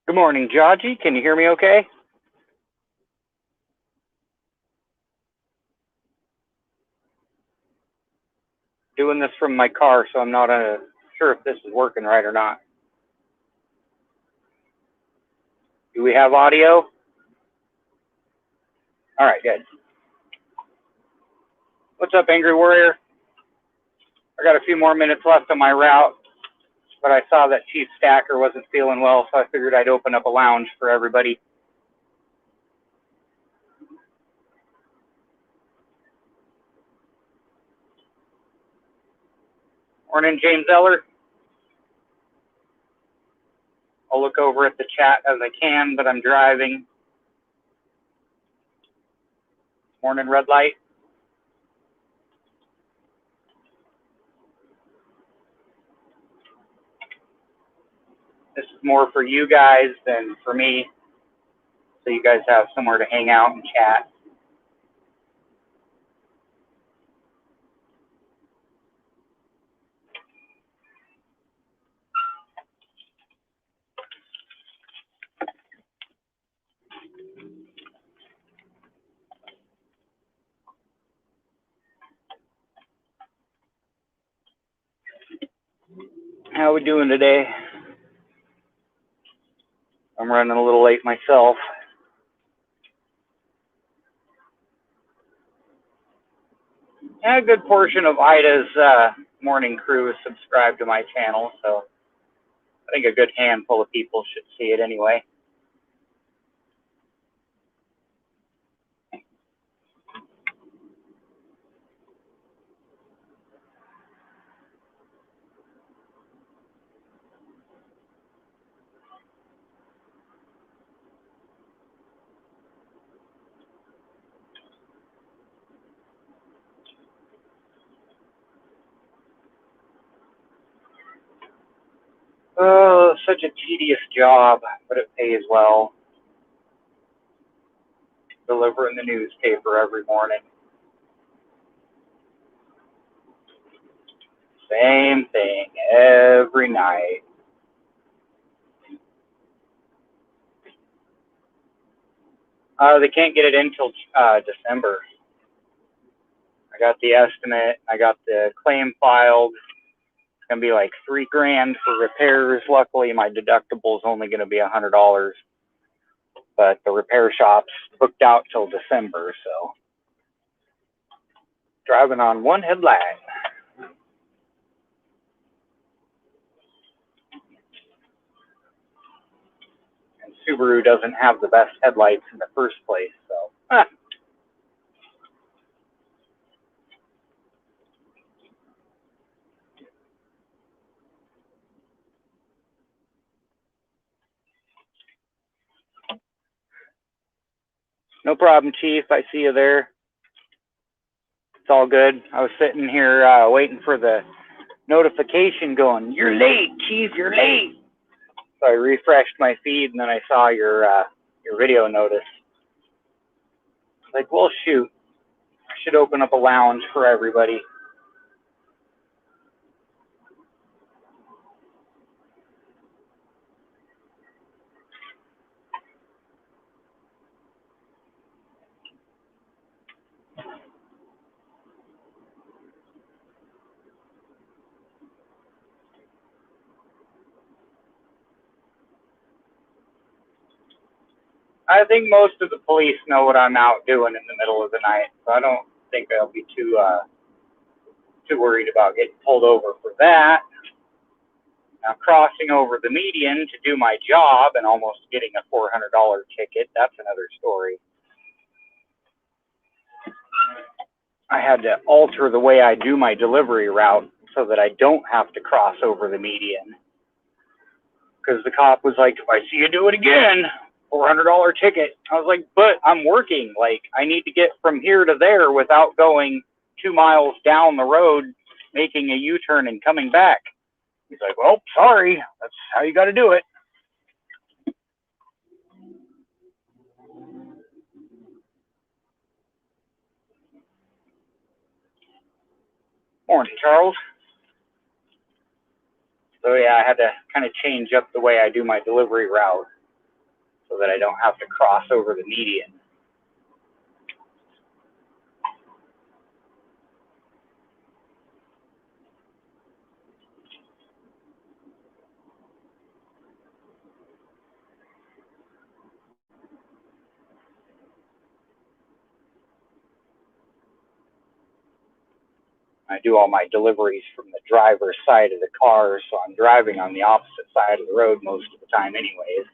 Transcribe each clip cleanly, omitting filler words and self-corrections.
Good morning, Jaji. Can you hear me okay? Doing this from my car, so I'm not sure if this is working right or not. Do we have audio? All right, good. What's up, Angry Warrior? I got a few more minutes left on my route, but I saw that Chief Stacker wasn't feeling well, so I figured I'd open up a lounge for everybody. Morning, James Eller. I'll look over at the chat as I can, but I'm driving. Morning, Red Light. This is more for you guys than for me, so you guys have somewhere to hang out and chat. How we doing today? I'm running a little late myself. And a good portion of Ida's morning crew is subscribed to my channel, so I think a good handful of people should see it anyway. Oh, such a tedious job, but it pays well. Delivering the newspaper every morning. Same thing every night. They can't get it in till December. I got the estimate. I got the claim filed. It's gonna be like $3,000 for repairs. Luckily, my deductible is only gonna be $100, but the repair shop's booked out till December, so driving on one headlight. And Subaru doesn't have the best headlights in the first place, so. No problem, Chief. I see you there. It's all good. I was sitting here waiting for the notification going, "You're late, Chief, you're late." So I refreshed my feed, and then I saw your video notice. Like, well, shoot. I should open up a lounge for everybody. I think most of the police know what I'm out doing in the middle of the night, so I don't think I'll be too worried about getting pulled over for that. Now, crossing over the median to do my job and almost getting a $400 ticket, that's another story. I had to alter the way I do my delivery route so that I don't have to cross over the median. Because the cop was like, "If I see you do it again, $400 ticket." I was like, "But I'm working. Like, I need to get from here to there without going 2 miles down the road, making a U-turn and coming back." He's like, "Well, sorry. That's how you got to do it." Morning, Charles. So yeah, I had to kind of change up the way I do my delivery route. so that I don't have to cross over the median. I do all my deliveries from the driver's side of the car, so I'm driving on the opposite side of the road most of the time anyways.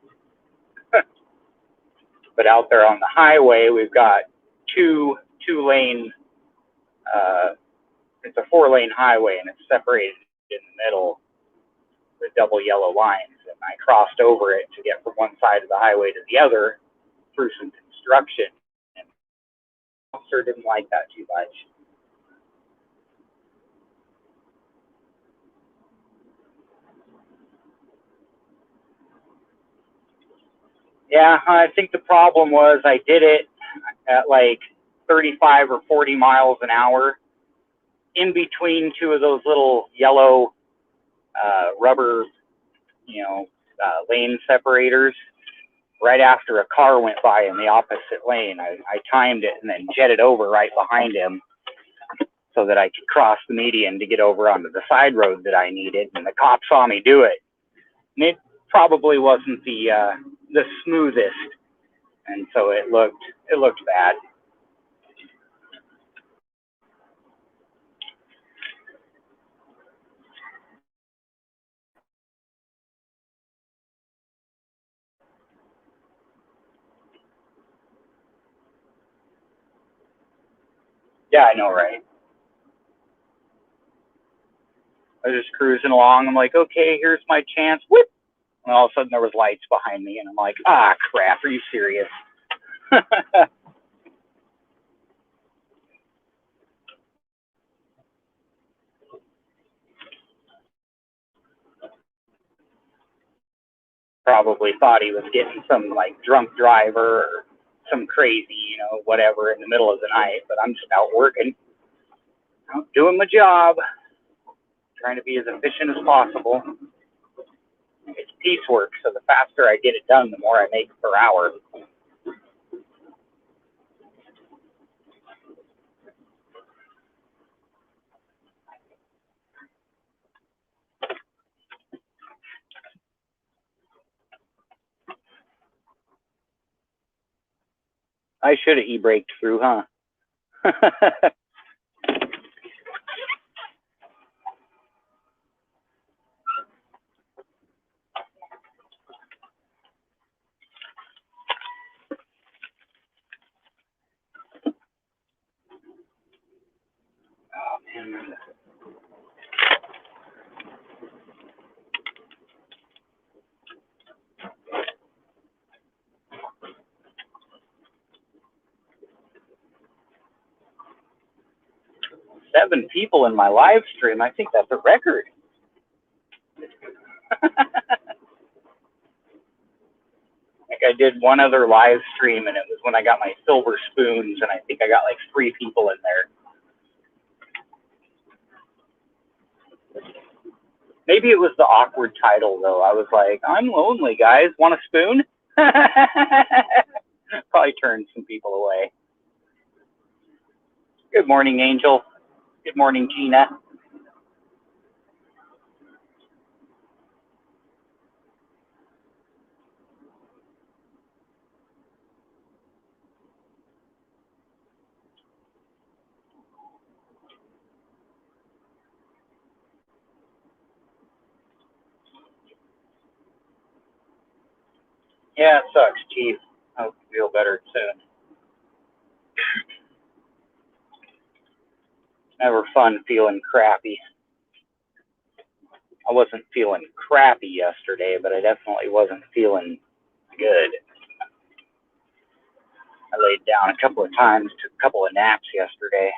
But out there on the highway, we've got two-lane, it's a 4-lane highway, and it's separated in the middle with double yellow lines. And I crossed over it to get from one side of the highway to the other through some construction. And the officer didn't like that too much. Yeah, I think the problem was I did it at like 35 or 40 miles an hour in between two of those little yellow rubber, lane separators. Right after a car went by in the opposite lane, I timed it and then jetted over right behind him so that I could cross the median to get over onto the side road that I needed. And the cop saw me do it. And it probably wasn't the smoothest, and so it looked bad. Yeah, I know, right? I was just cruising along. I'm like, okay, here's my chance. Whoop! And all of a sudden there was lights behind me, and I'm like, ah, crap, are you serious? Probably thought he was getting some like drunk driver or some crazy, whatever in the middle of the night. But I'm just out working, out doing my job, trying to be as efficient as possible. It's piecework, so the faster I get it done, the more I make per hour. I should have e-braked through, huh? 7 people in my live stream. I think that's a record. Like I did one other live stream, and it was when I got my silver spoons, and I think I got like 3 people in there. Maybe it was the awkward title, though. I was like, I'm lonely, guys. Want a spoon? Probably turned some people away. Good morning, Angel. Good morning, Gina. Yeah, it sucks, Chief. I hope you feel better soon. Never fun feeling crappy. I wasn't feeling crappy yesterday, but I definitely wasn't feeling good. I laid down a couple of times, took a couple of naps yesterday.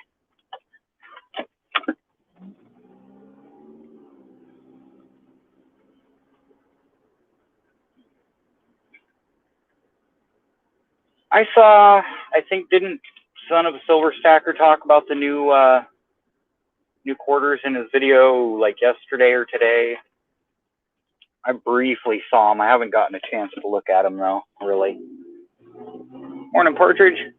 I think, didn't Son of a Silver Stacker talk about the new quarters in his video like yesterday or today? I briefly saw him. I haven't gotten a chance to look at him though, really. Morning, Partridge.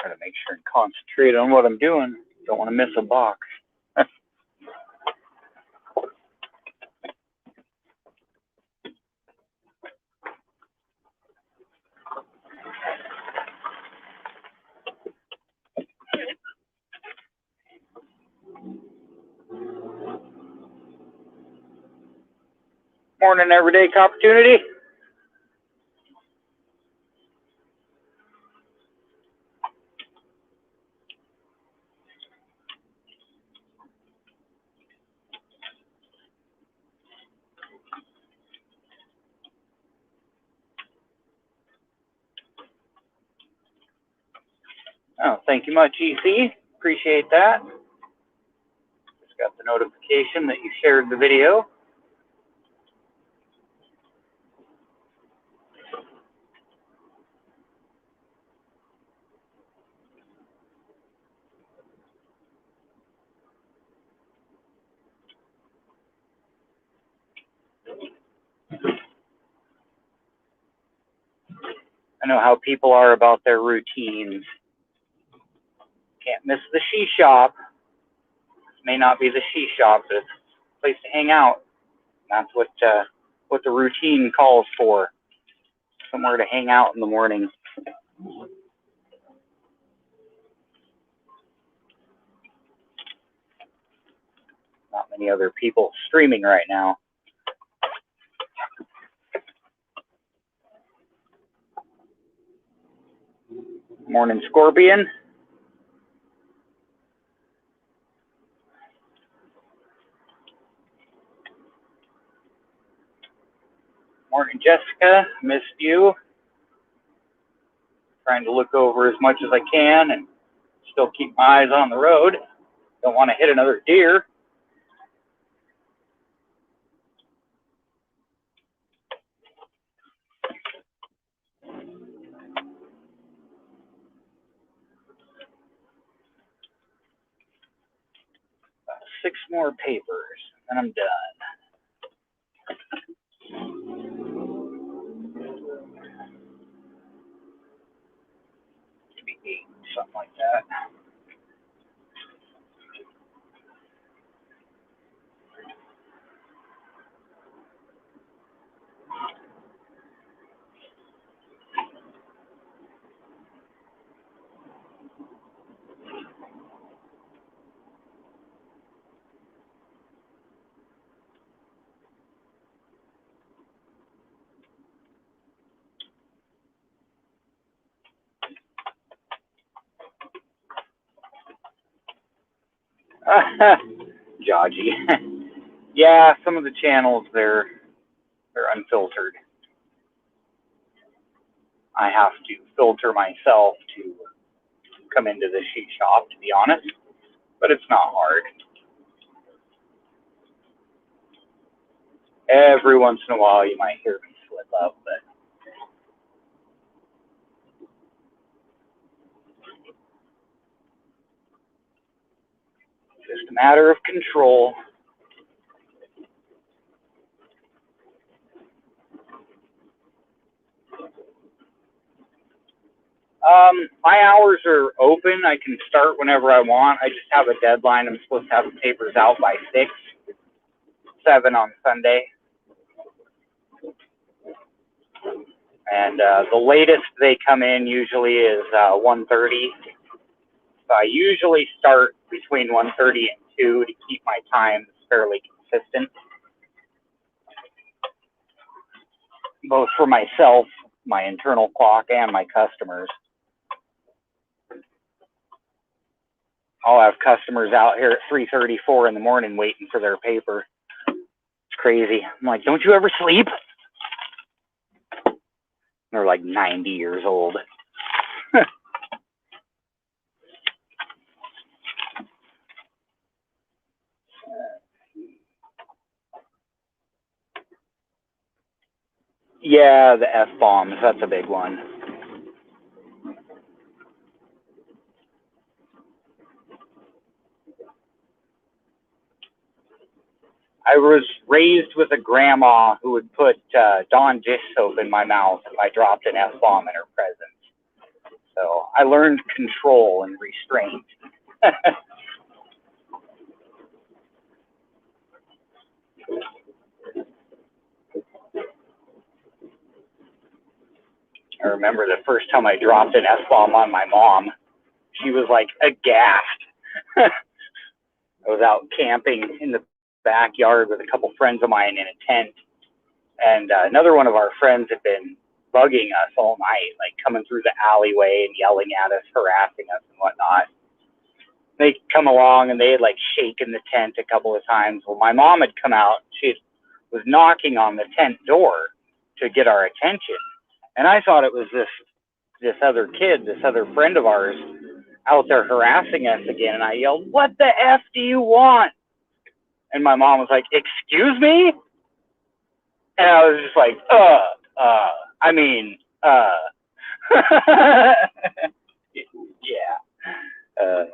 Try to make sure and concentrate on what I'm doing. Don't want to miss a box. Morning, Everyday Opportunity. Oh, thank you much, EC. Appreciate that. Just got the notification that you shared the video. I know how people are about their routines. Can't miss the she shop. This may not be the she shop, but it's a place to hang out. That's what the routine calls for. Somewhere to hang out in the morning. Not many other people streaming right now. Morning, Scorpion. Morning, Jessica. Missed you. Trying to look over as much as I can and still keep my eyes on the road. Don't want to hit another deer. About 6 more papers, and I'm done. Maybe 8, something like that. Jodgy. Yeah, some of the channels, they're unfiltered. I have to filter myself to come into the sheet shop, to be honest, but it's not hard. Every once in a while, you might hear me slip up, but it's just a matter of control. My hours are open. I can start whenever I want. I just have a deadline. I'm supposed to have the papers out by 6, 7 on Sunday. And the latest they come in usually is 1:30. So I usually start between 1:30 and 2 to keep my times fairly consistent, both for myself, my internal clock, and my customers. I'll have customers out here at 3:34 in the morning waiting for their paper. It's crazy. I'm like, don't you ever sleep? They're like 90 years old. Yeah, the F-bombs, that's a big one. I was raised with a grandma who would put Dawn dish soap in my mouth if I dropped an F-bomb in her presence. So I learned control and restraint. I remember the first time I dropped an F-bomb on my mom. She was like aghast. I was out camping in the backyard with a couple friends of mine in a tent, and another one of our friends had been bugging us all night, like coming through the alleyway and yelling at us, harassing us and whatnot. They'd come along and they had like shaken the tent a couple of times. Well, my mom had come out. She was knocking on the tent door to get our attention, and I thought it was this other kid, this other friend of ours, out there harassing us again. And I yelled, "What the F do you want?" And my mom was like, "Excuse me?" And I was just like, I mean, yeah.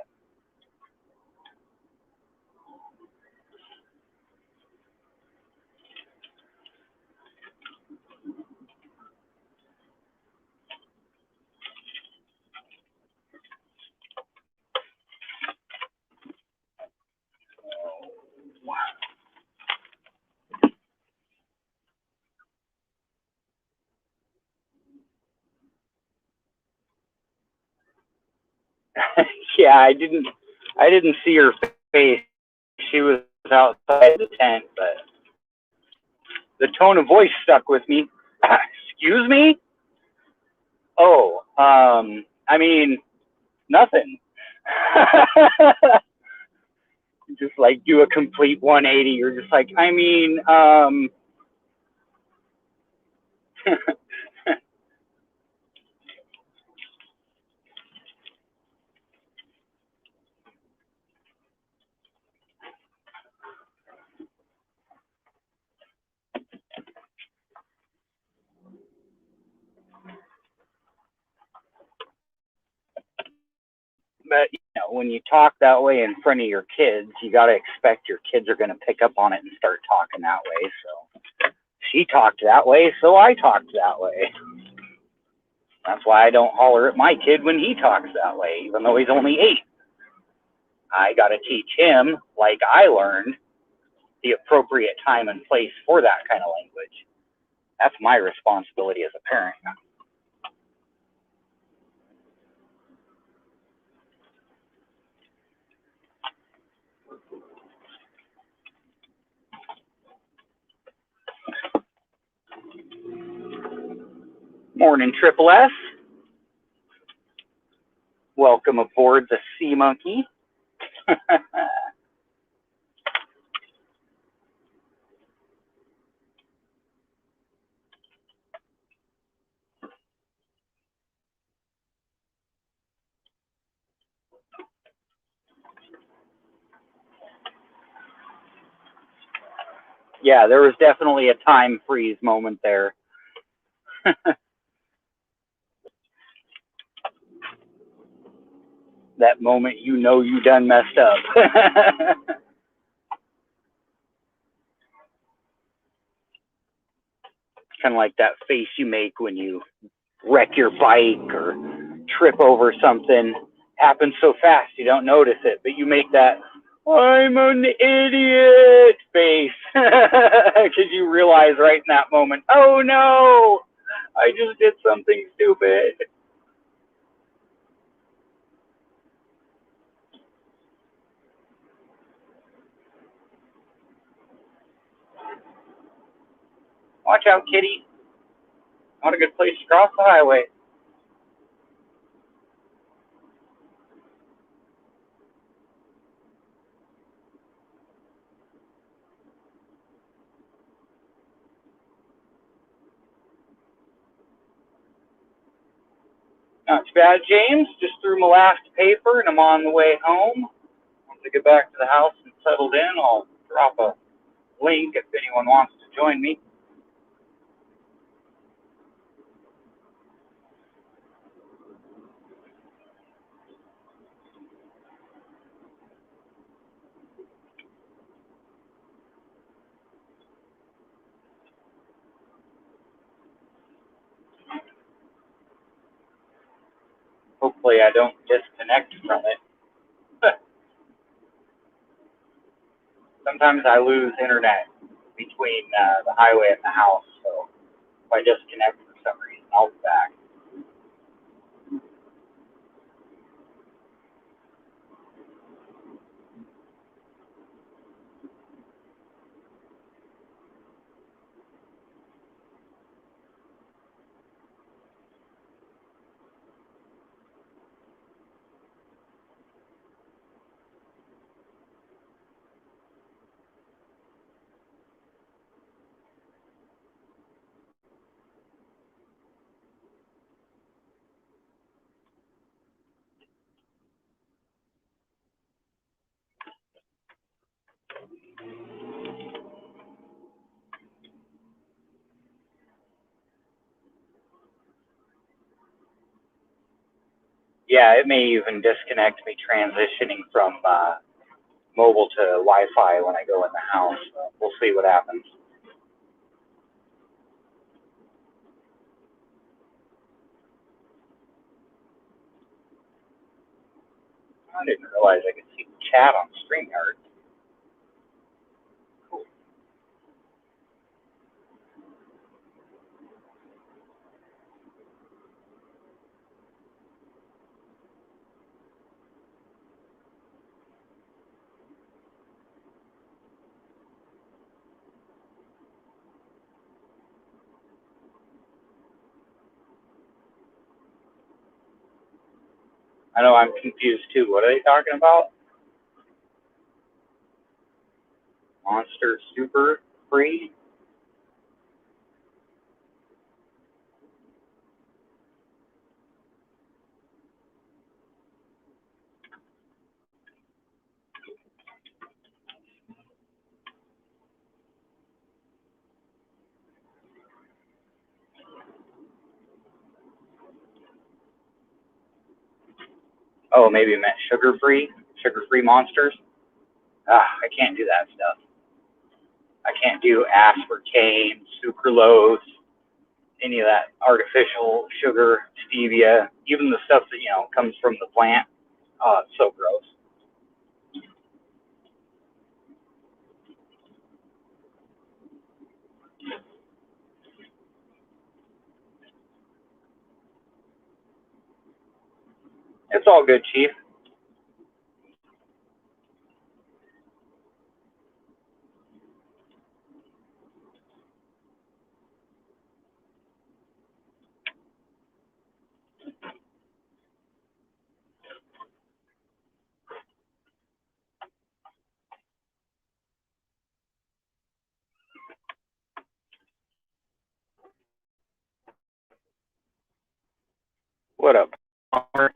Yeah, I didn't see her face. She was outside the tent, but the tone of voice stuck with me. Excuse me? Oh, I mean, nothing. Just like do a complete 180. You're just like, I mean, but when you talk that way in front of your kids, you got to expect your kids are going to pick up on it and start talking that way. So she talked that way, so I talked that way. That's why I don't holler at my kid when he talks that way, even though he's only 8. I got to teach him, like I learned, the appropriate time and place for that kind of language. That's my responsibility as a parent. Morning, Triple S. Welcome aboard the Sea Monkey. Yeah, there was definitely a time freeze moment there. That moment you done messed up. Kind of like that face you make when you wreck your bike or trip over something. Happens so fast you don't notice it, but you make that "I'm an idiot" face because you realize right in that moment, oh no, I just did something stupid. Watch out, kitty. Not a good place to cross the highway. Not too bad, James. Just threw my last paper and I'm on the way home. Once I get back to the house and settled in, I'll drop a link if anyone wants to join me. Hopefully I don't disconnect from it. Sometimes I lose internet between the highway and the house, so if I disconnect for some reason, I'll be back. Yeah, it may even disconnect me transitioning from mobile to Wi-Fi when I go in the house. We'll see what happens. I didn't realize I could see the chat on StreamYard. Cool. I know I'm confused too. What are they talking about? Monster Super Free? Oh, maybe it meant sugar-free monsters. I can't do that stuff. I can't do aspartame, sucralose, any of that artificial sugar, stevia, even the stuff that comes from the plant. Oh, it's so gross. It's all good, Chief. What up, Palmer?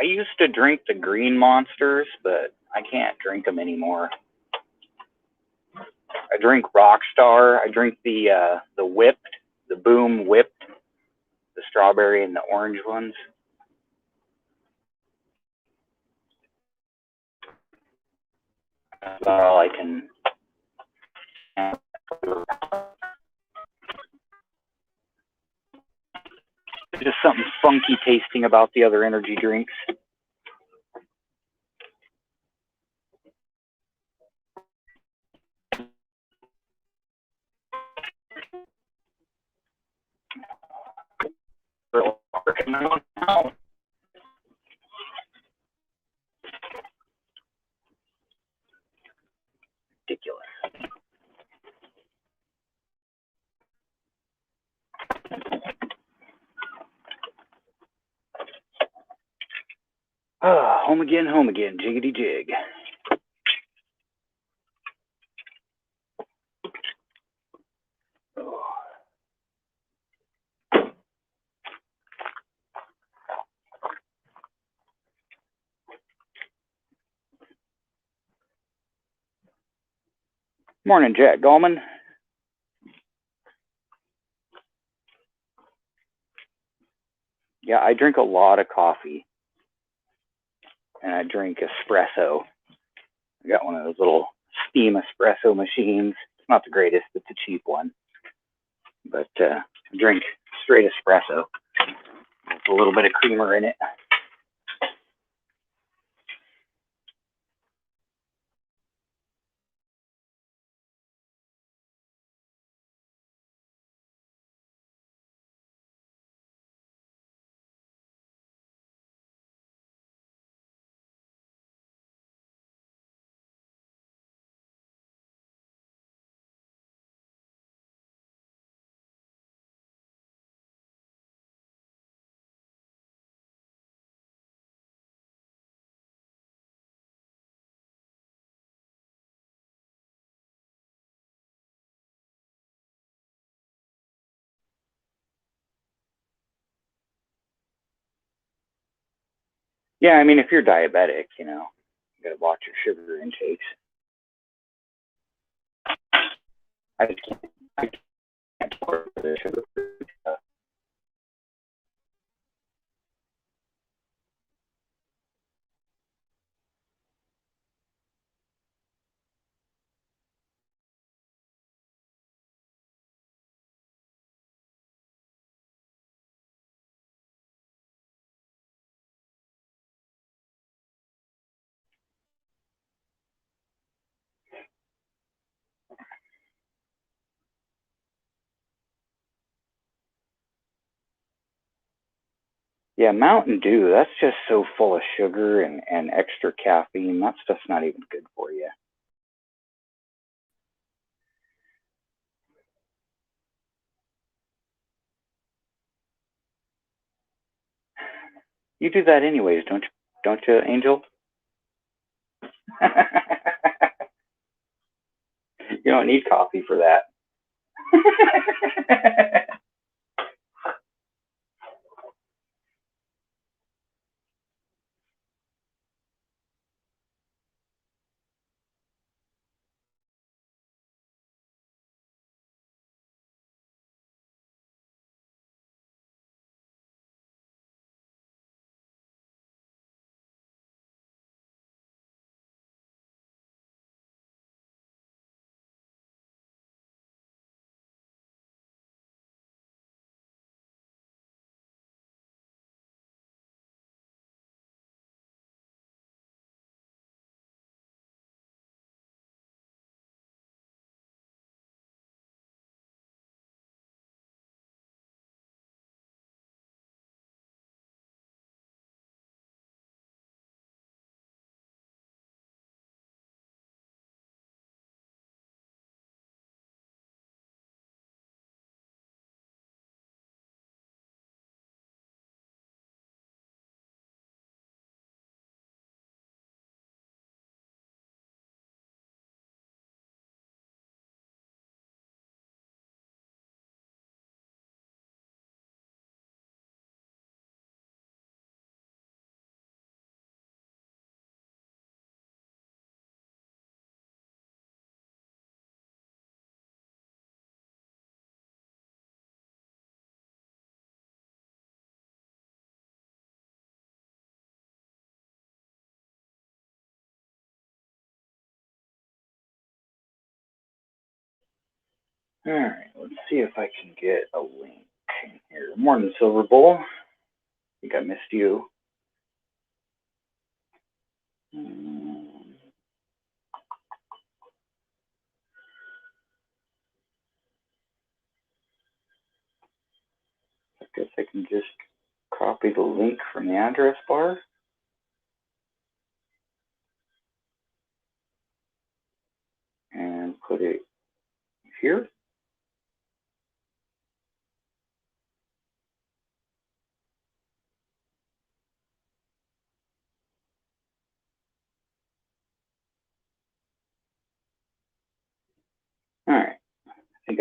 I used to drink the green monsters, but I can't drink them anymore. I drink Rockstar. I drink the whipped, the Boom whipped, the strawberry and the orange ones. That's about all I can. There's just something funky tasting about the other energy drinks. home again, jiggity jig. Oh. Morning, Jack Gallman. Yeah, I drink a lot of coffee, and I drink espresso. I got one of those little steam espresso machines. It's not the greatest, it's a cheap one. But I drink straight espresso with a little bit of creamer in it. Yeah, I mean, if you're diabetic, you gotta watch your sugar intakes. I just can't tolerate the sugar stuff. Yeah, Mountain Dew, that's just so full of sugar and extra caffeine. That stuff's not even good for you. You do that anyways, don't you, Angel? You don't need coffee for that. All right, let's see if I can get a link in here. Morning, Silver Bowl. I think I missed you. I guess I can just copy the link from the address bar. And put it here.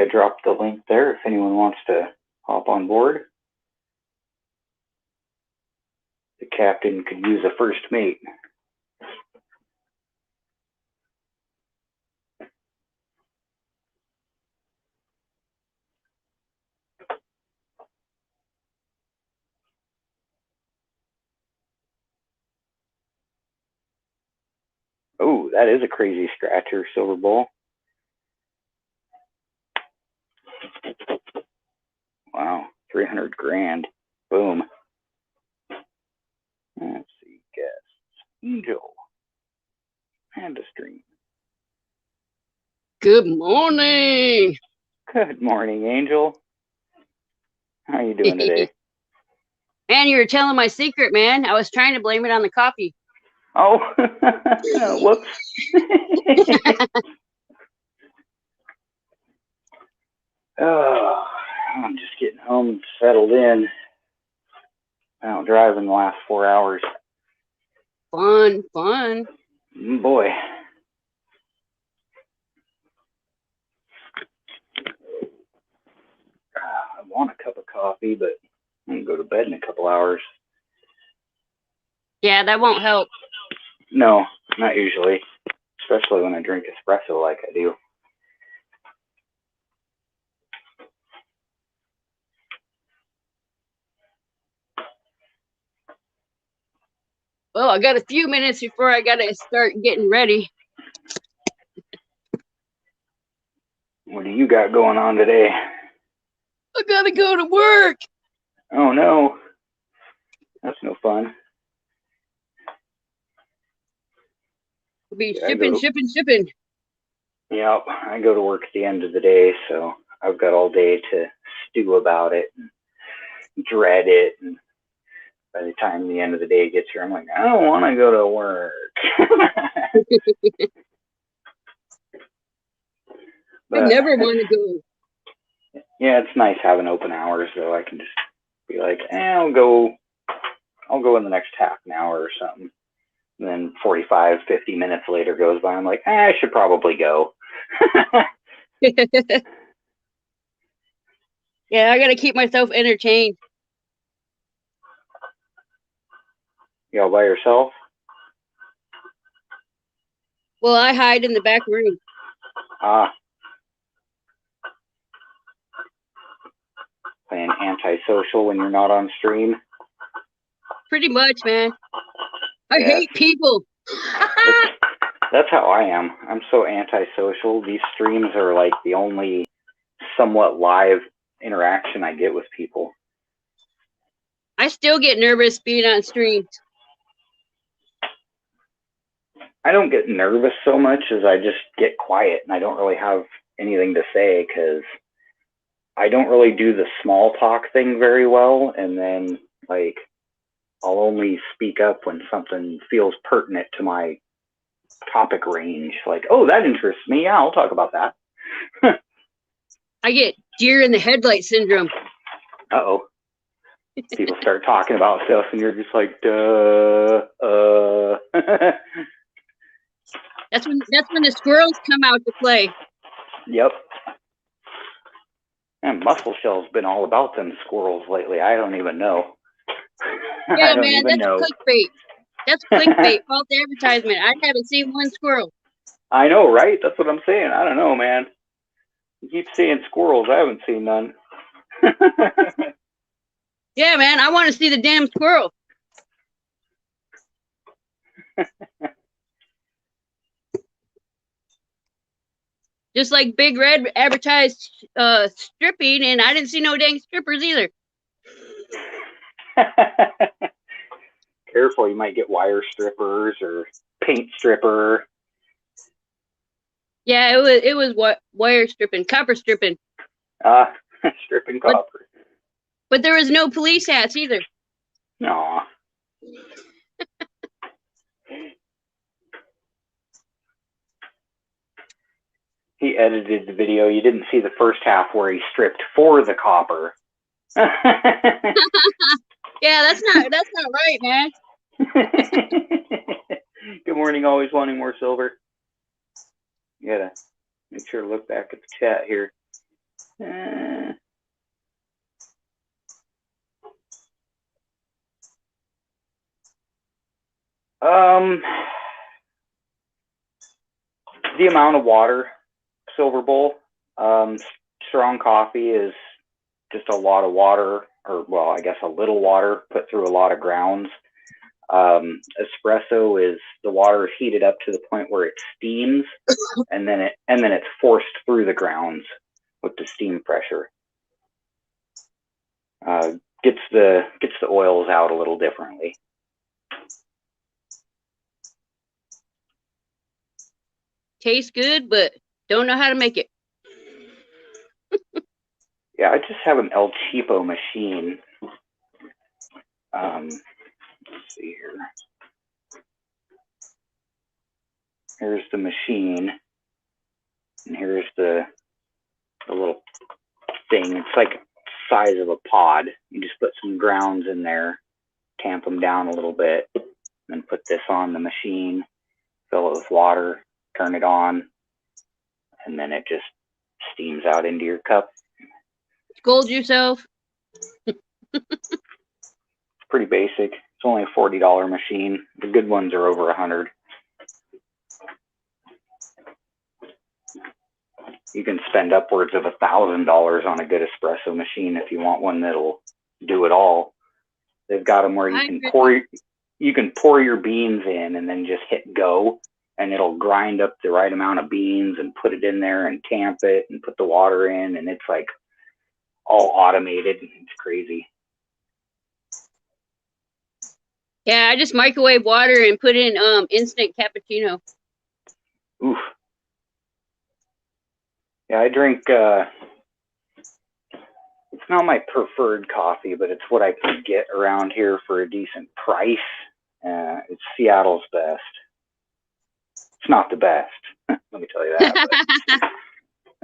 I dropped the link there if anyone wants to hop on board. The captain could use a first mate. Oh, that is a crazy scratcher, Silver Bull. Wow, 300 grand. Boom. Let's see, guests. Angel. And a stream. Good morning. Good morning, Angel. How you doing today? Man, you were telling my secret, man. I was trying to blame it on the coffee. Oh, whoops. Oh, I'm just getting home, settled in. Out driving the last 4 hours. Fun. Boy. I want a cup of coffee, but I'm going to go to bed in a couple hours. Yeah, that won't help. No, not usually. Especially when I drink espresso like I do. Well, I got a few minutes before I got to start getting ready. What do you got going on today? I got to go to work. Oh, no. That's no fun. I'll be shipping. Yep, I go to work at the end of the day, so I've got all day to stew about it and dread it. And by the time the end of the day gets here, I'm like, I don't want to go to work. I never want to go. Yeah, it's nice having open hours, though. I can just be like, I'll go in the next half an hour or something. And then 45, 50 minutes later goes by. I'm like, I should probably go. Yeah, I got to keep myself entertained. You all by yourself? Well, I hide in the back room. Playing antisocial when you're not on stream? Pretty much, man. I hate people. That's how I am. I'm so antisocial. These streams are like the only somewhat live interaction I get with people. I still get nervous being on streams. I don't get nervous so much as I just get quiet and I don't really have anything to say because I don't really do the small talk thing very well. And then like I'll only speak up when something feels pertinent to my topic range. Like, oh, that interests me. Yeah, I'll talk about that. I get deer in the headlight syndrome. Uh-oh. People start talking about stuff and you're just like, duh. That's when the squirrels come out to play. Yep. And Muscle Shell's been all about them squirrels lately. I don't even know. Yeah, man, that's clickbait. That's clickbait, false advertisement. I haven't seen one squirrel. I know, right? That's what I'm saying. I don't know, man. You keep seeing squirrels. I haven't seen none. Yeah, man, I want to see the damn squirrel. Just like Big Red advertised stripping, and I didn't see no dang strippers either. Careful, you might get wire strippers or paint stripper. Yeah, it was what wire stripping, copper stripping. Stripping copper. But there was no police hats either. Aw. He edited the video. You didn't see the first half where he stripped for the copper. Yeah, that's not right, man. Good morning, always wanting more silver. You gotta make sure to look back at the chat here. The amount of water, Silver Bowl. Strong coffee is just a lot of water, or well, I guess a little water put through a lot of grounds. Espresso is the water is heated up to the point where it steams, and then it's forced through the grounds with the steam pressure. Gets the oils out a little differently. Tastes good, but don't know how to make it. Yeah, I just have an El Cheapo machine. Let's see here. Here's the machine, and here's the little thing. It's like the size of a pod. You just put some grounds in there, tamp them down a little bit, then put this on the machine, fill it with water, turn it on, and then it just steams out into your cup. Scold yourself. It's pretty basic. It's only a $40 machine. The good ones are over $100. You can spend upwards of $1,000 on a good espresso machine if you want one that'll do it all. They've got them where you can pour your beans in and then just hit go, and it'll grind up the right amount of beans and put it in there and tamp it and put the water in, and it's like all automated. It's crazy. Yeah, I just microwave water and put in instant cappuccino. Oof. Yeah, I drink, it's not my preferred coffee, but it's what I can get around here for a decent price. It's Seattle's best. It's not the best, let me tell you that. But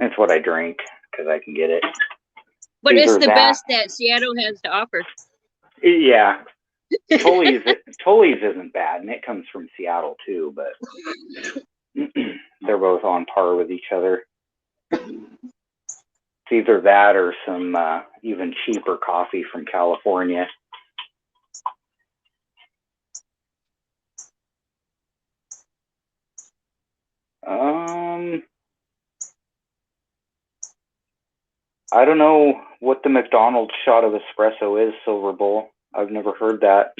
it's what I drink because I can get it. But it's the best that Seattle has to offer. Yeah. Tully's isn't bad, and it comes from Seattle too, but they're both on par with each other. It's either that or some even cheaper coffee from California. I don't know what the McDonald's shot of espresso is, Silver Bowl. I've never heard that.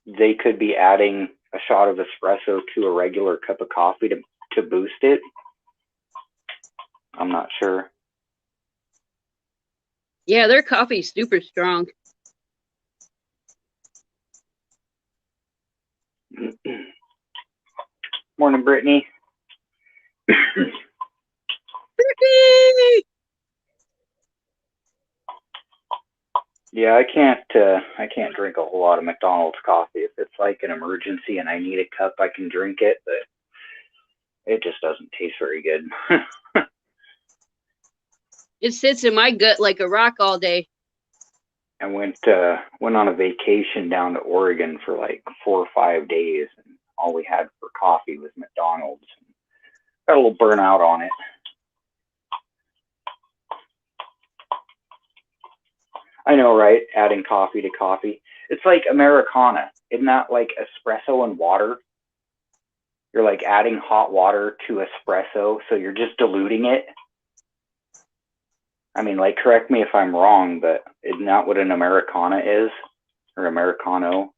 They could be adding a shot of espresso to a regular cup of coffee to boost it. I'm not sure. Yeah, their coffee's super strong. Morning, Brittany. Yeah, I can't drink a whole lot of McDonald's coffee. If it's like an emergency and I need a cup, I can drink it, but it just doesn't taste very good. It sits in my gut like a rock all day. I went on a vacation down to Oregon for like 4 or 5 days, and all we had for coffee was McDonald's. Got a little burnout on it. I know, right? Adding coffee to coffee. It's like Americana. Isn't that like espresso and water? You're like adding hot water to espresso, so you're just diluting it. I mean, like, correct me if I'm wrong, but isn't that what an Americana is? Or Americano?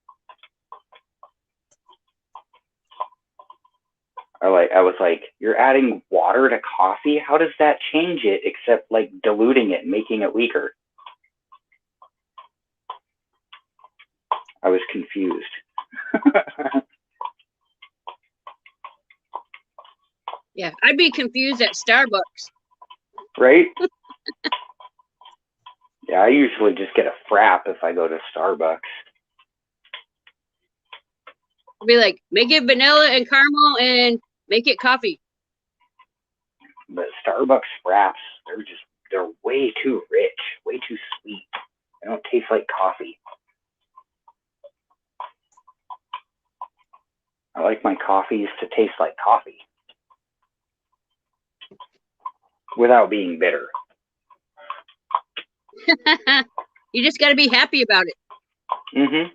I was like, you're adding water to coffee? How does that change it except like diluting it and making it weaker? I was confused. Yeah, I'd be confused at Starbucks. Right? Yeah, I usually just get a frap if I go to Starbucks. I'd be like, make it vanilla and caramel and make it coffee. But Starbucks fraps, they're way too rich, way too sweet. They don't taste like coffee. I like my coffees to taste like coffee. without being bitter. You just got to be happy about it. Mm-hmm.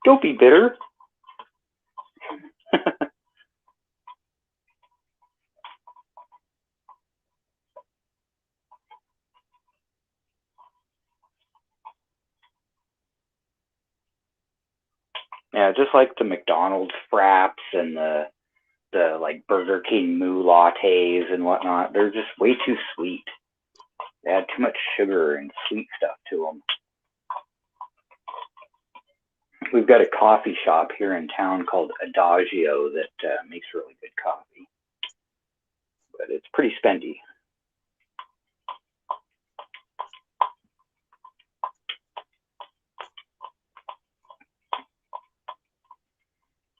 Don't be bitter. Yeah, just like the McDonald's fraps and the like Burger King moo lattes and whatnot, they're just way too sweet. They add too much sugar and sweet stuff to them. We've got a coffee shop here in town called Adagio that makes really good coffee, but it's pretty spendy.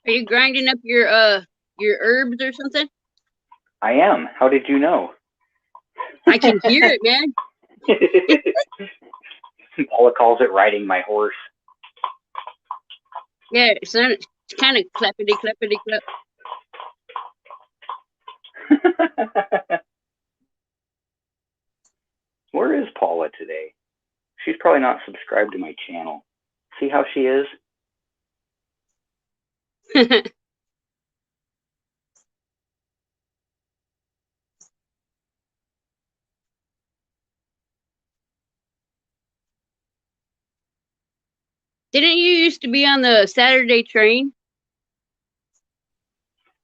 Are you grinding up your herbs or something? I am. How did you know? I can hear it, man. Paula calls it riding my horse. Yeah, it's kind of clappity clap. Where is Paula today? She's probably not subscribed to my channel. See how she is? Didn't you used to be on the Saturday train?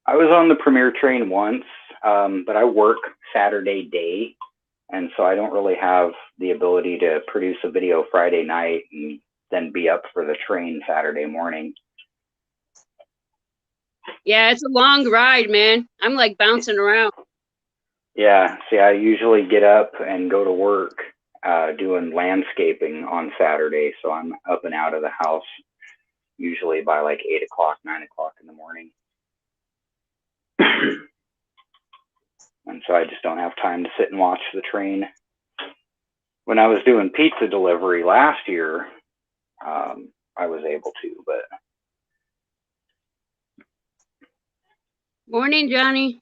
I was on the Premier train once, but I work Saturday day, and so I don't really have the ability to produce a video Friday night and then be up for the train Saturday morning. Yeah, it's a long ride, man. I'm like bouncing around. Yeah, see, I usually get up and go to work doing landscaping on Saturday, so I'm up and out of the house usually by like 8 o'clock, 9 o'clock in the morning. And so I just don't have time to sit and watch the train. When I was doing pizza delivery last year, I was able to, but. Morning, Johnny.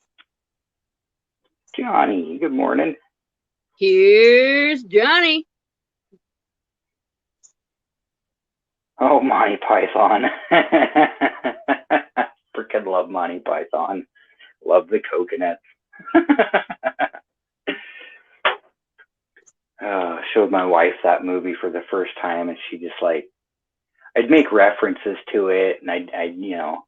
Johnny, good morning. Here's Johnny. Oh, Monty Python. Freaking love Monty Python. Love the coconuts. Showed my wife that movie for the first time, and she just like, I'd make references to it, and I'd you know,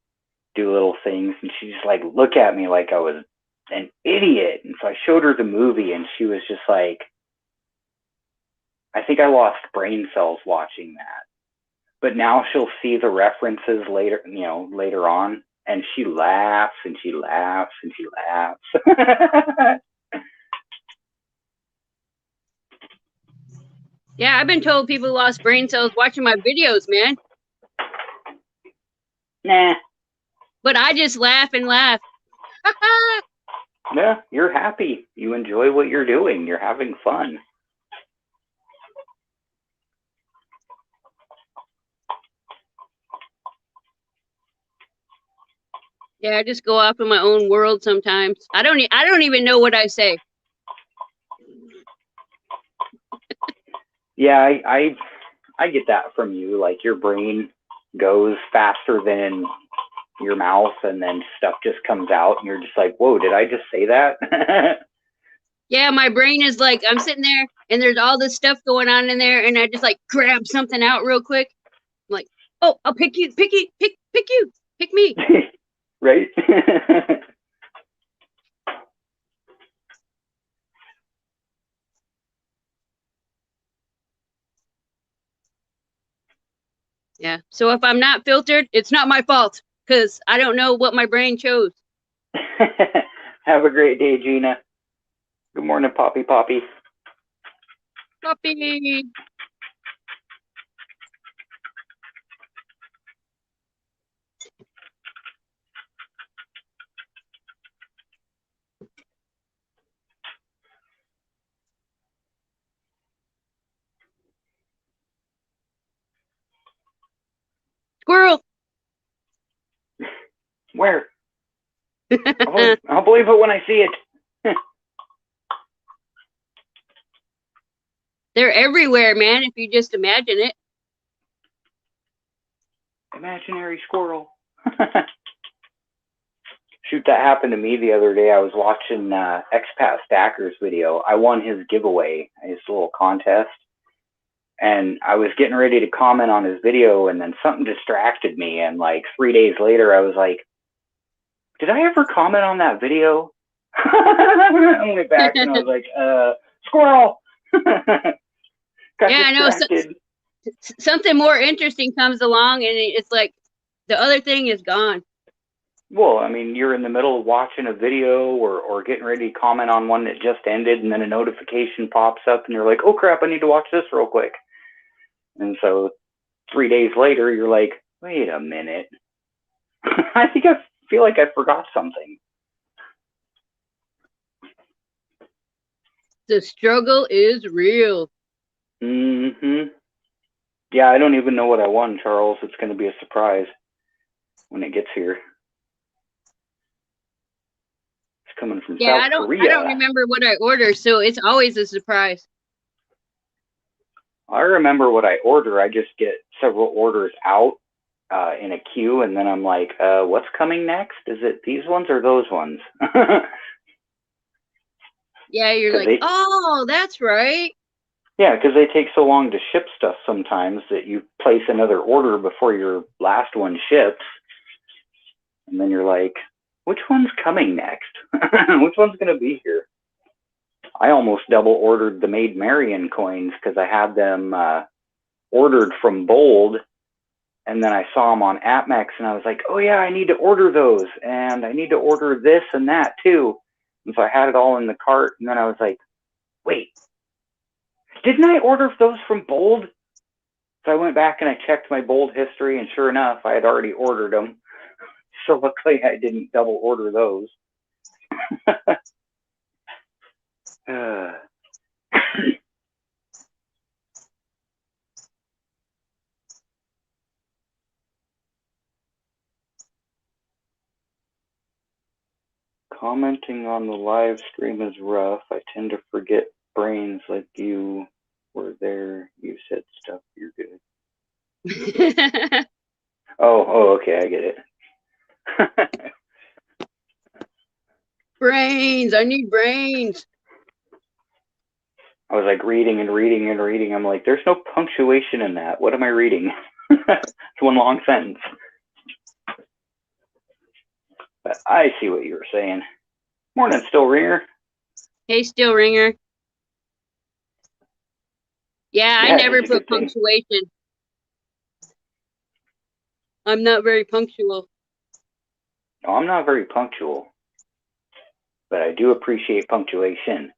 do little things, and she just like look at me like I was an idiot. And so I showed her the movie, and she was just like, I think I lost brain cells watching that. But now she'll see the references later, you know, later on, and she laughs and she laughs and she laughs. Yeah, I've been told people lost brain cells watching my videos, man. Nah. But I just laugh and laugh. Yeah, you're happy. You enjoy what you're doing. You're having fun. Yeah, I just go off in my own world sometimes. I don't even know what I say. Yeah, I get that from you. Like your brain goes faster than your mouth, and then stuff just comes out, and you're just like, "Whoa, did I just say that?" Yeah, my brain is like, I'm sitting there, and there's all this stuff going on in there, and I just like grab something out real quick. I'm like, oh, I'll pick you, pick you, pick me. Right? Yeah. So if I'm not filtered, it's not my fault because I don't know what my brain chose. Have a great day, Gina. Good morning, Poppy. Poppy. Squirrel. Where? I'll believe it when I see it. They're everywhere, man, if you just imagine it. Imaginary squirrel. Shoot, that happened to me the other day. I was watching Expat Stacker's video. I won his giveaway, his little contest. And I was getting ready to comment on his video, and then something distracted me. And like 3 days later, I was like, did I ever comment on that video? I went back and I was like, squirrel. Got Yeah, I know. distracted. Something more interesting comes along, and it's like the other thing is gone. Well, I mean, you're in the middle of watching a video or getting ready to comment on one that just ended, and then a notification pops up, and you're like, oh crap, I need to watch this real quick. And so 3 days later, you're like, wait a minute. I feel like I forgot something. The struggle is real. Mm-hmm. Yeah, I don't even know what I won, Charles. It's going to be a surprise when it gets here. It's coming from South Korea. I don't remember what I ordered, so it's always a surprise. I remember what I order. I just get several orders out in a queue, and then I'm like, what's coming next? Is it these ones or those ones? Yeah, you're like, oh, that's right. Yeah, because they take so long to ship stuff sometimes that you place another order before your last one ships. And then you're like, which one's coming next? Which one's going to be here? I almost double ordered the Maid Marian coins because I had them ordered from Bold. And then I saw them on AppMex and I was like, oh yeah, I need to order those. And I need to order this and that too. And so I had it all in the cart. And then I was like, wait, didn't I order those from Bold? So I went back and I checked my Bold history, and sure enough, I had already ordered them. So luckily I didn't double order those. Commenting on the live stream is rough. I tend to forget brains like you were there. You said stuff. You're good. Oh, okay. I get it. Brains. I need brains. I was like reading and reading and reading. I'm like, there's no punctuation in that. What am I reading? It's one long sentence. But I see what you were saying. Morning, Still Ringer. Hey, Still Ringer. Yeah, I never put punctuation. I'm not very punctual. No, I'm not very punctual, but I do appreciate punctuation.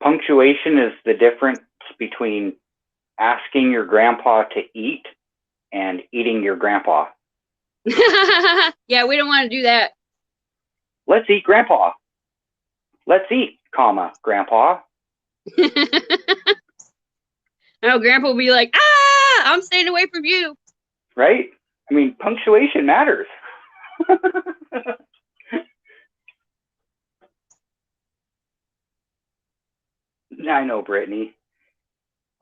Punctuation is the difference between asking your grandpa to eat and eating your grandpa. Yeah, we don't want to do that. Let's eat grandpa. Let's eat, comma, grandpa. No, grandpa will be like, ah, I'm staying away from you. Right? I mean, punctuation matters. I know, Brittany.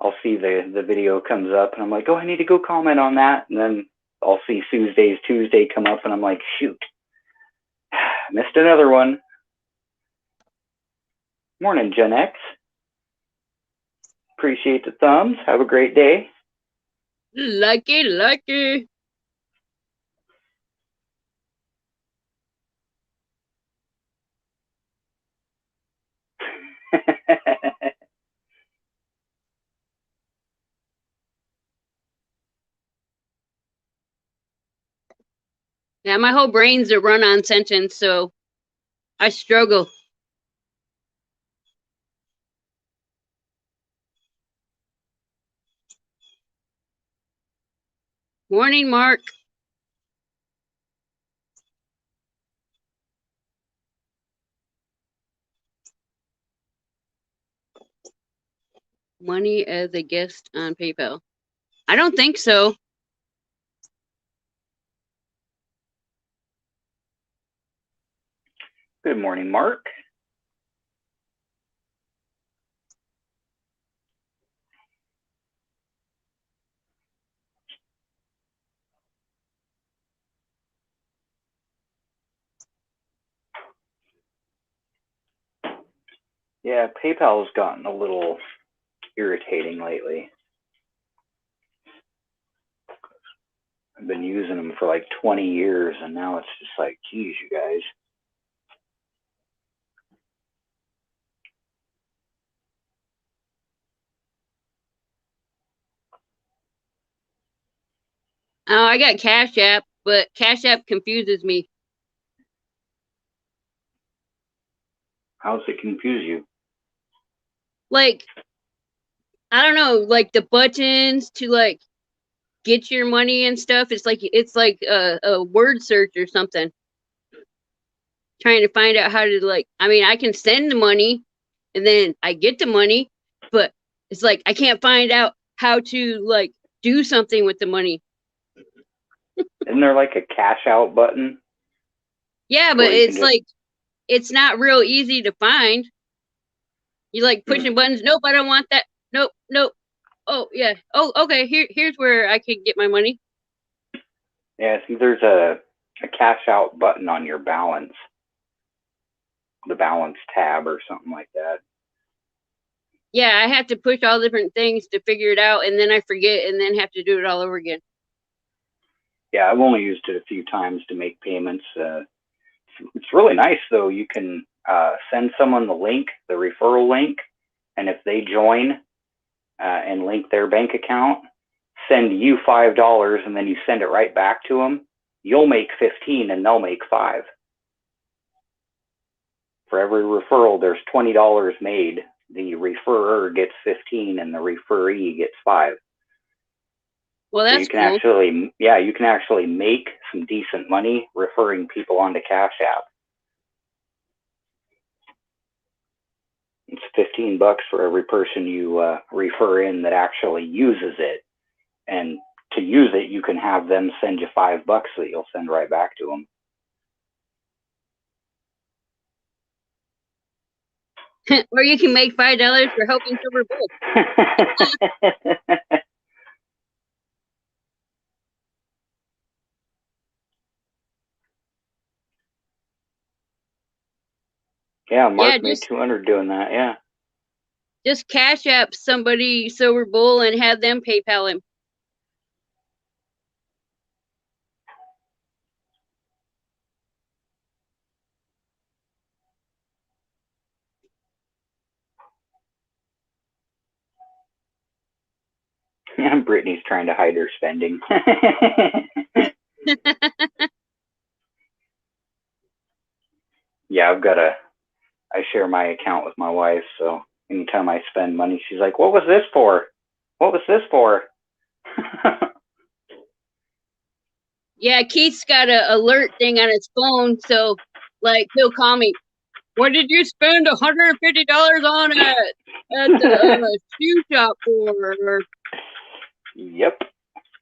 I'll see the video comes up and I'm like, oh, I need to go comment on that. And then I'll see Tuesday come up and I'm like, shoot, missed another one. Morning, Gen X. Appreciate the thumbs. Have a great day. Lucky. Yeah, my whole brain's a run-on sentence, so I struggle. Morning, Mark. Money as a guest on PayPal. I don't think so. Good morning, Mark. Yeah, PayPal's gotten a little irritating lately. I've been using them for like 20 years, and now it's just like, geez, you guys. Oh, I got Cash App, but Cash App confuses me. How does it confuse you? Like, I don't know, like the buttons to like get your money and stuff. It's like a word search or something. Trying to find out how to like. I mean, I can send the money, and then I get the money, but it's like I can't find out how to like do something with the money. Isn't there like a cash out button? Yeah, but Where you can it's just like it's not real easy to find. You like pushing buttons. Nope, I don't want that. Nope, nope. Oh yeah. Oh, okay. Here's where I can get my money. Yeah, see, there's a cash out button on your balance, the balance tab or something like that. Yeah, I have to push all different things to figure it out, and then I forget, and then have to do it all over again. Yeah, I've only used it a few times to make payments. It's really nice though. You can send someone the link, the referral link, and if they join and link their bank account, send you $5, and then you send it right back to them. You'll make 15, and they'll make 5. For every referral, there's $20 made. The referrer gets 15, and the referee gets 5. Well, So that's you can cool. actually, yeah, you can actually make some decent money referring people onto Cash App. It's $15 for every person you refer in that actually uses it. And to use it, you can have them send you $5 that you'll send right back to them. Or you can make $5 for helping Silver Bull. Yeah, Yeah, Mark made 200 doing that. Yeah. just Cash App somebody Silver Bull and have them PayPal him. Brittany's trying to hide her spending. Yeah, I share my account with my wife, so anytime I spend money, she's like, "What was this for? What was this for?" Yeah, Keith's got a alert thing on his phone, so like he'll call me. What did you spend $150 on at the shoe shop for? Yep.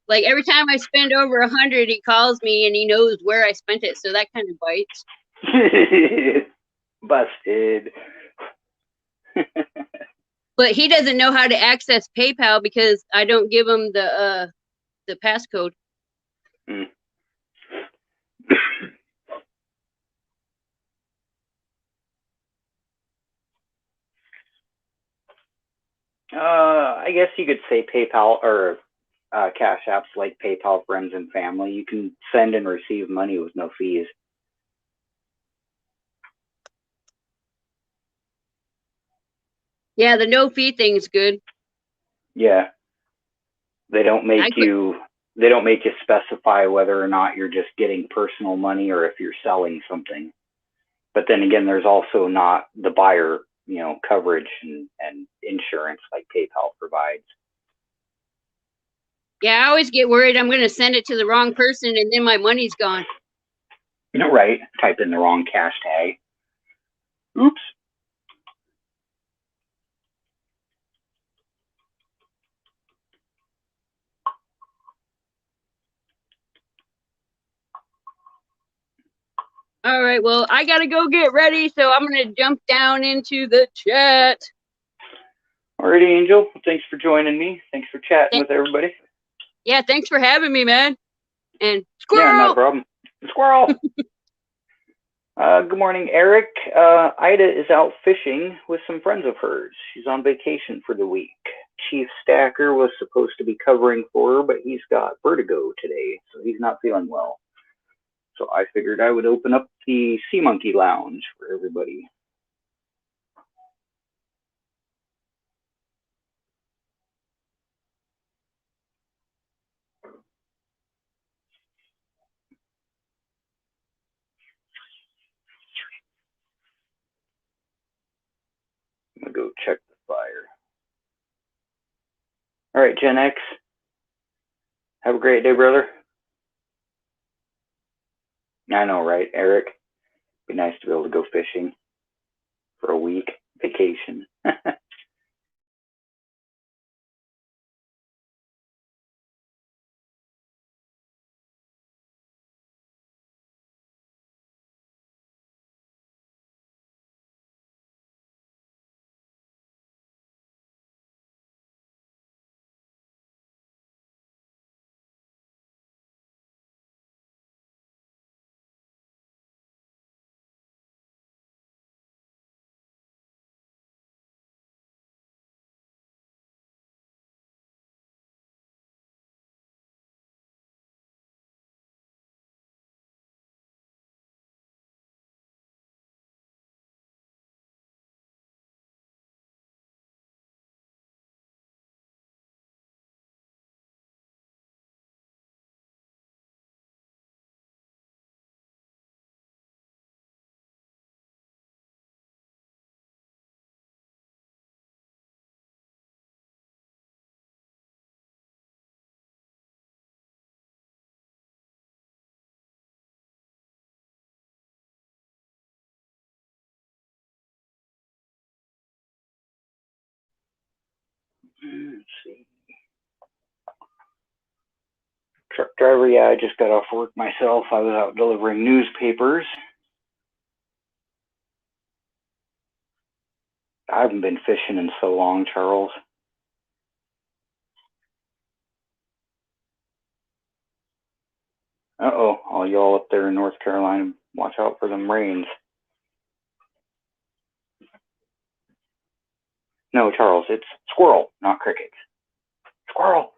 Like every time I spend over 100, he calls me and he knows where I spent it, so that kind of bites. Busted. But he doesn't know how to access PayPal because I don't give him the passcode. Mm. I guess you could say PayPal or Cash Apps like PayPal Friends and Family. You can send and receive money with no fees. Yeah, the no fee thing's good. Yeah. They don't make you specify whether or not you're just getting personal money or if you're selling something. But then again, there's also not the buyer, coverage and insurance like PayPal provides. Yeah, I always get worried I'm going to send it to the wrong person and then my money's gone. Right. Type in the wrong cash tag. Oops. All right, well, I gotta go get ready, so I'm gonna jump down into the chat. Alrighty, Angel. Thanks for joining me. Thanks for chatting with everybody. Yeah, thanks for having me, man. And squirrel! Yeah, not a problem. Squirrel! Good morning, Eric. Ida is out fishing with some friends of hers. She's on vacation for the week. Chief Stacker was supposed to be covering for her, but he's got vertigo today, so he's not feeling well. So I figured I would open up the Sea Monkey Lounge for everybody. I'm going to go check the fire. All right, Gen X. Have a great day, brother. I know, right, Eric? Be nice to be able to go fishing for a week vacation. Let's see. Truck driver, yeah, I just got off work myself. I was out delivering newspapers. I haven't been fishing in so long, Charles. Uh-oh, all y'all up there in North Carolina, watch out for them rains. No, Charles, it's squirrel, not crickets. Squirrel!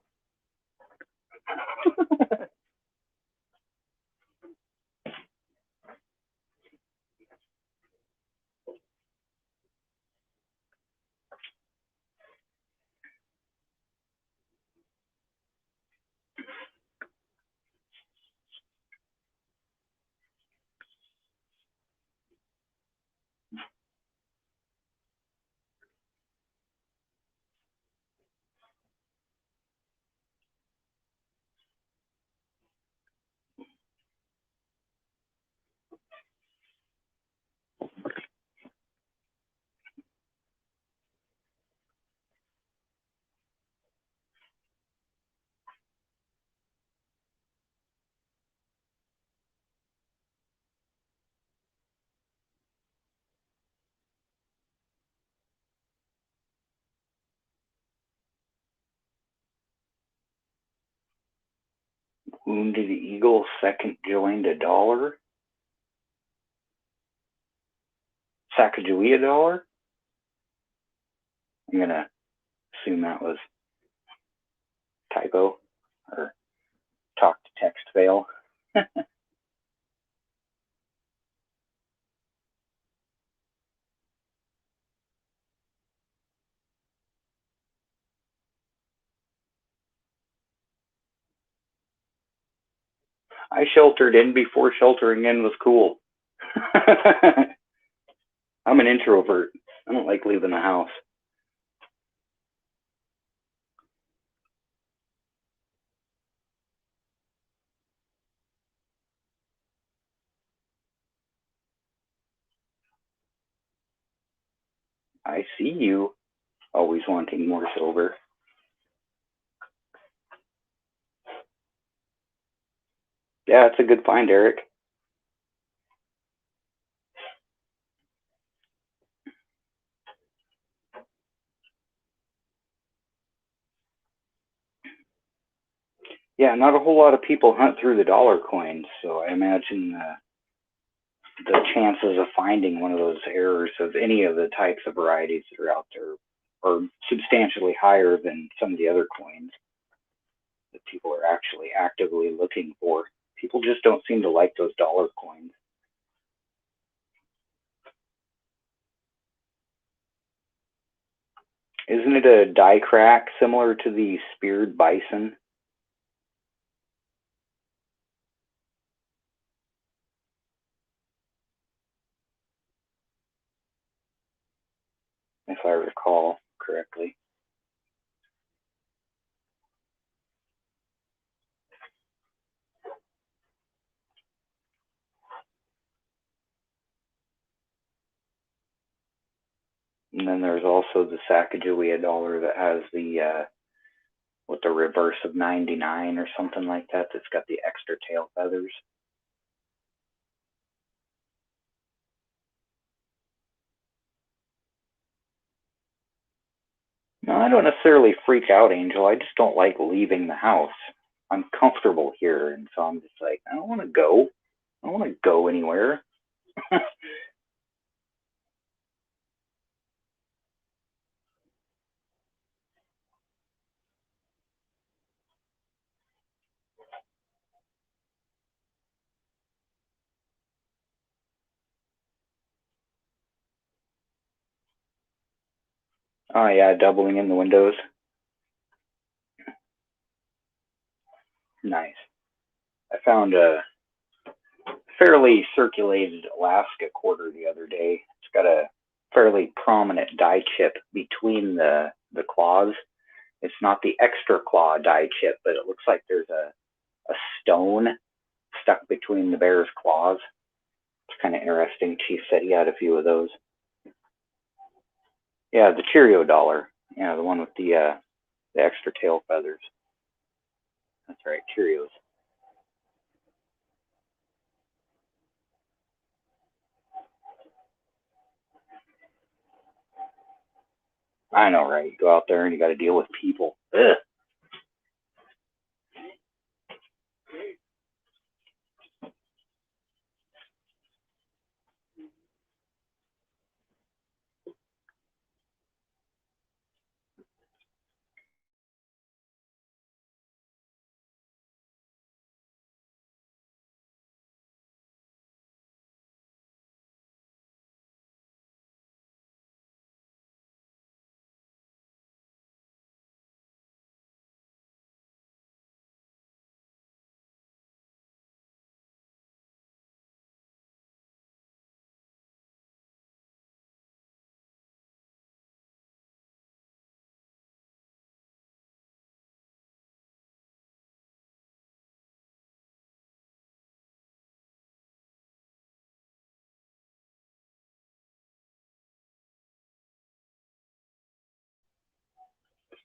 Wounded Eagle second joined $1. Sacagawea $1? I'm going to assume that was typo or talk to text fail. I sheltered in before sheltering in was cool. I'm an introvert. I don't like leaving the house. I see you, always wanting more silver. Yeah, it's a good find, Eric. Yeah, not a whole lot of people hunt through the dollar coins, so I imagine the chances of finding one of those errors of any of the types of varieties that are out there are substantially higher than some of the other coins that people are actually actively looking for. People just don't seem to like those dollar coins. Isn't it a die crack similar to the speared bison? If I recall correctly. And then there's also the Sacagawea dollar that has the with the reverse of 99 or something like that. That's got the extra tail feathers. No, I don't necessarily freak out, Angel. I just don't like leaving the house. I'm comfortable here, and so I'm just like, I don't want to go. I don't want to go anywhere. Oh yeah, doubling in the windows. Nice. I found a fairly circulated Alaska quarter the other day. It's got a fairly prominent die chip between the claws. It's not the extra claw die chip, but it looks like there's a stone stuck between the bear's claws. It's kind of interesting. Chief said he had a few of those. Yeah, the Cheerio dollar. Yeah, the one with the extra tail feathers. That's right, Cheerios. I know, right? You go out there and you got to deal with people. Ugh.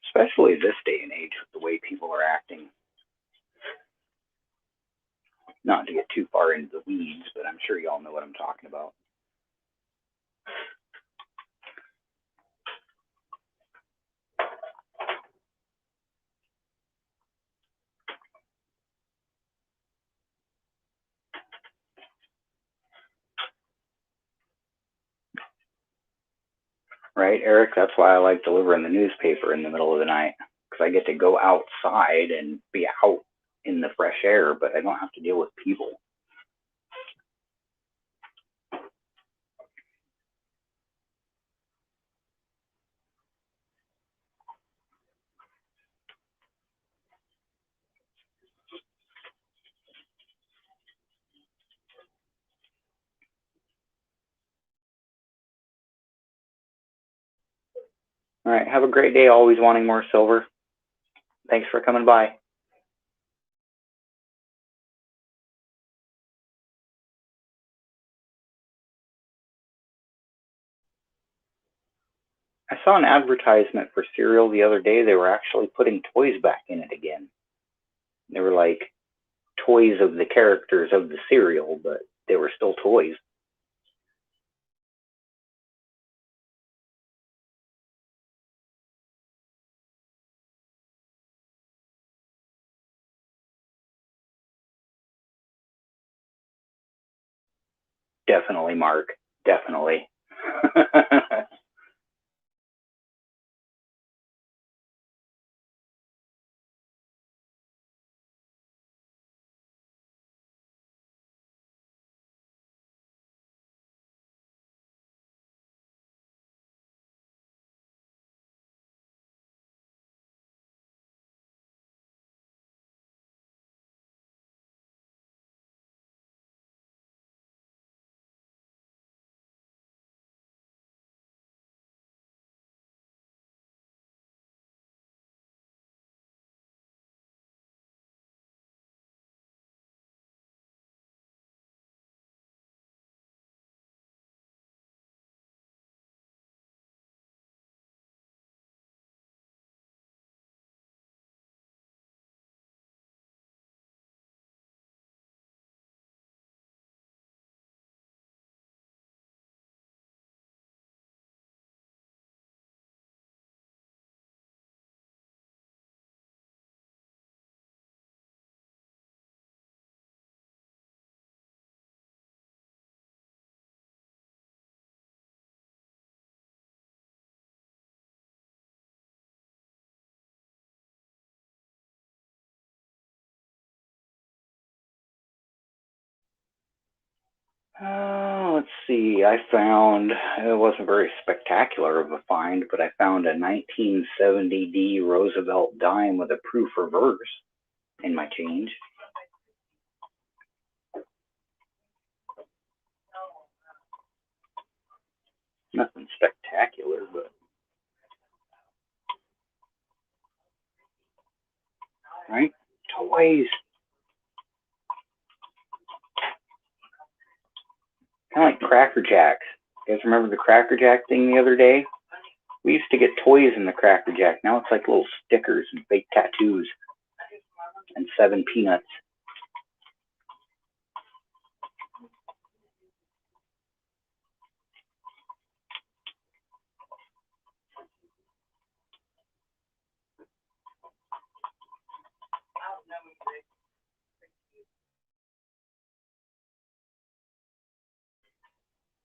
Especially this day and age with the way people are acting. Not to get too far into the weeds, but I'm sure you all know what I'm talking about. Right, Eric? That's why I like delivering the newspaper in the middle of the night, because I get to go outside and be out in the fresh air, but I don't have to deal with people. All right, have a great day. Always wanting more silver. Thanks for coming by. I saw an advertisement for cereal the other day. They were actually putting toys back in it again. They were like toys of the characters of the cereal, but they were still toys. Definitely, Mark. Definitely. Let's see. I found, it wasn't very spectacular of a find, but I found a 1970D Roosevelt dime with a proof reverse in my change. Nothing spectacular, but right? Toys. Kind of like Cracker Jacks. You guys remember the Cracker Jack thing the other day? We used to get toys in the Cracker Jack. Now it's like little stickers and fake tattoos and 7 peanuts.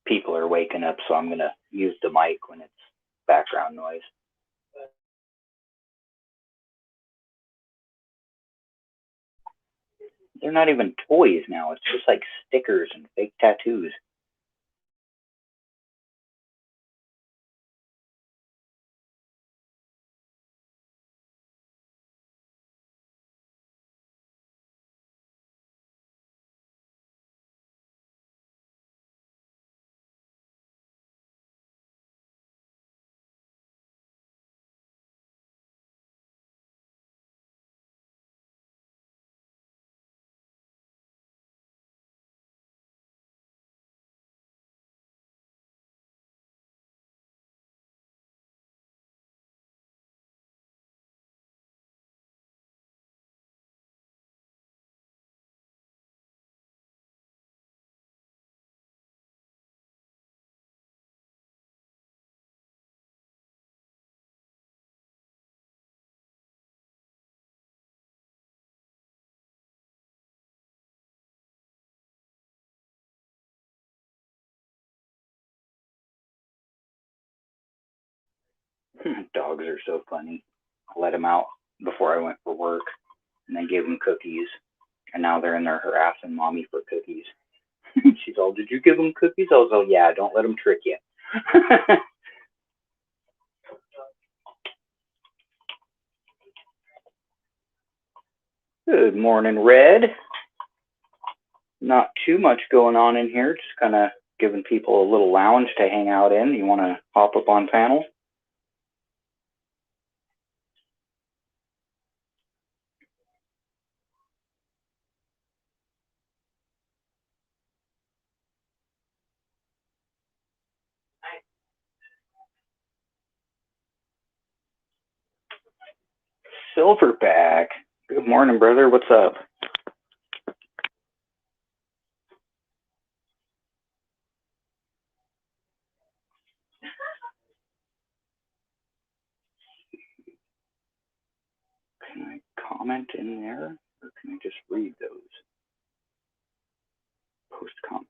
People are waking up, so I'm going to use the mic when it's background noise. They're not even toys now. It's just like stickers and fake tattoos. Dogs are so funny. I let them out before I went for work and then gave them cookies. And now they're in there harassing mommy for cookies. She's all, "Did you give them cookies?" I was all, "Yeah, don't let them trick you." Good morning, Red. Not too much going on in here, just kind of giving people a little lounge to hang out in. You want to hop up on panel? Silverback. Good morning, brother. What's up? Can I comment in there, or can I just read those? Post comment.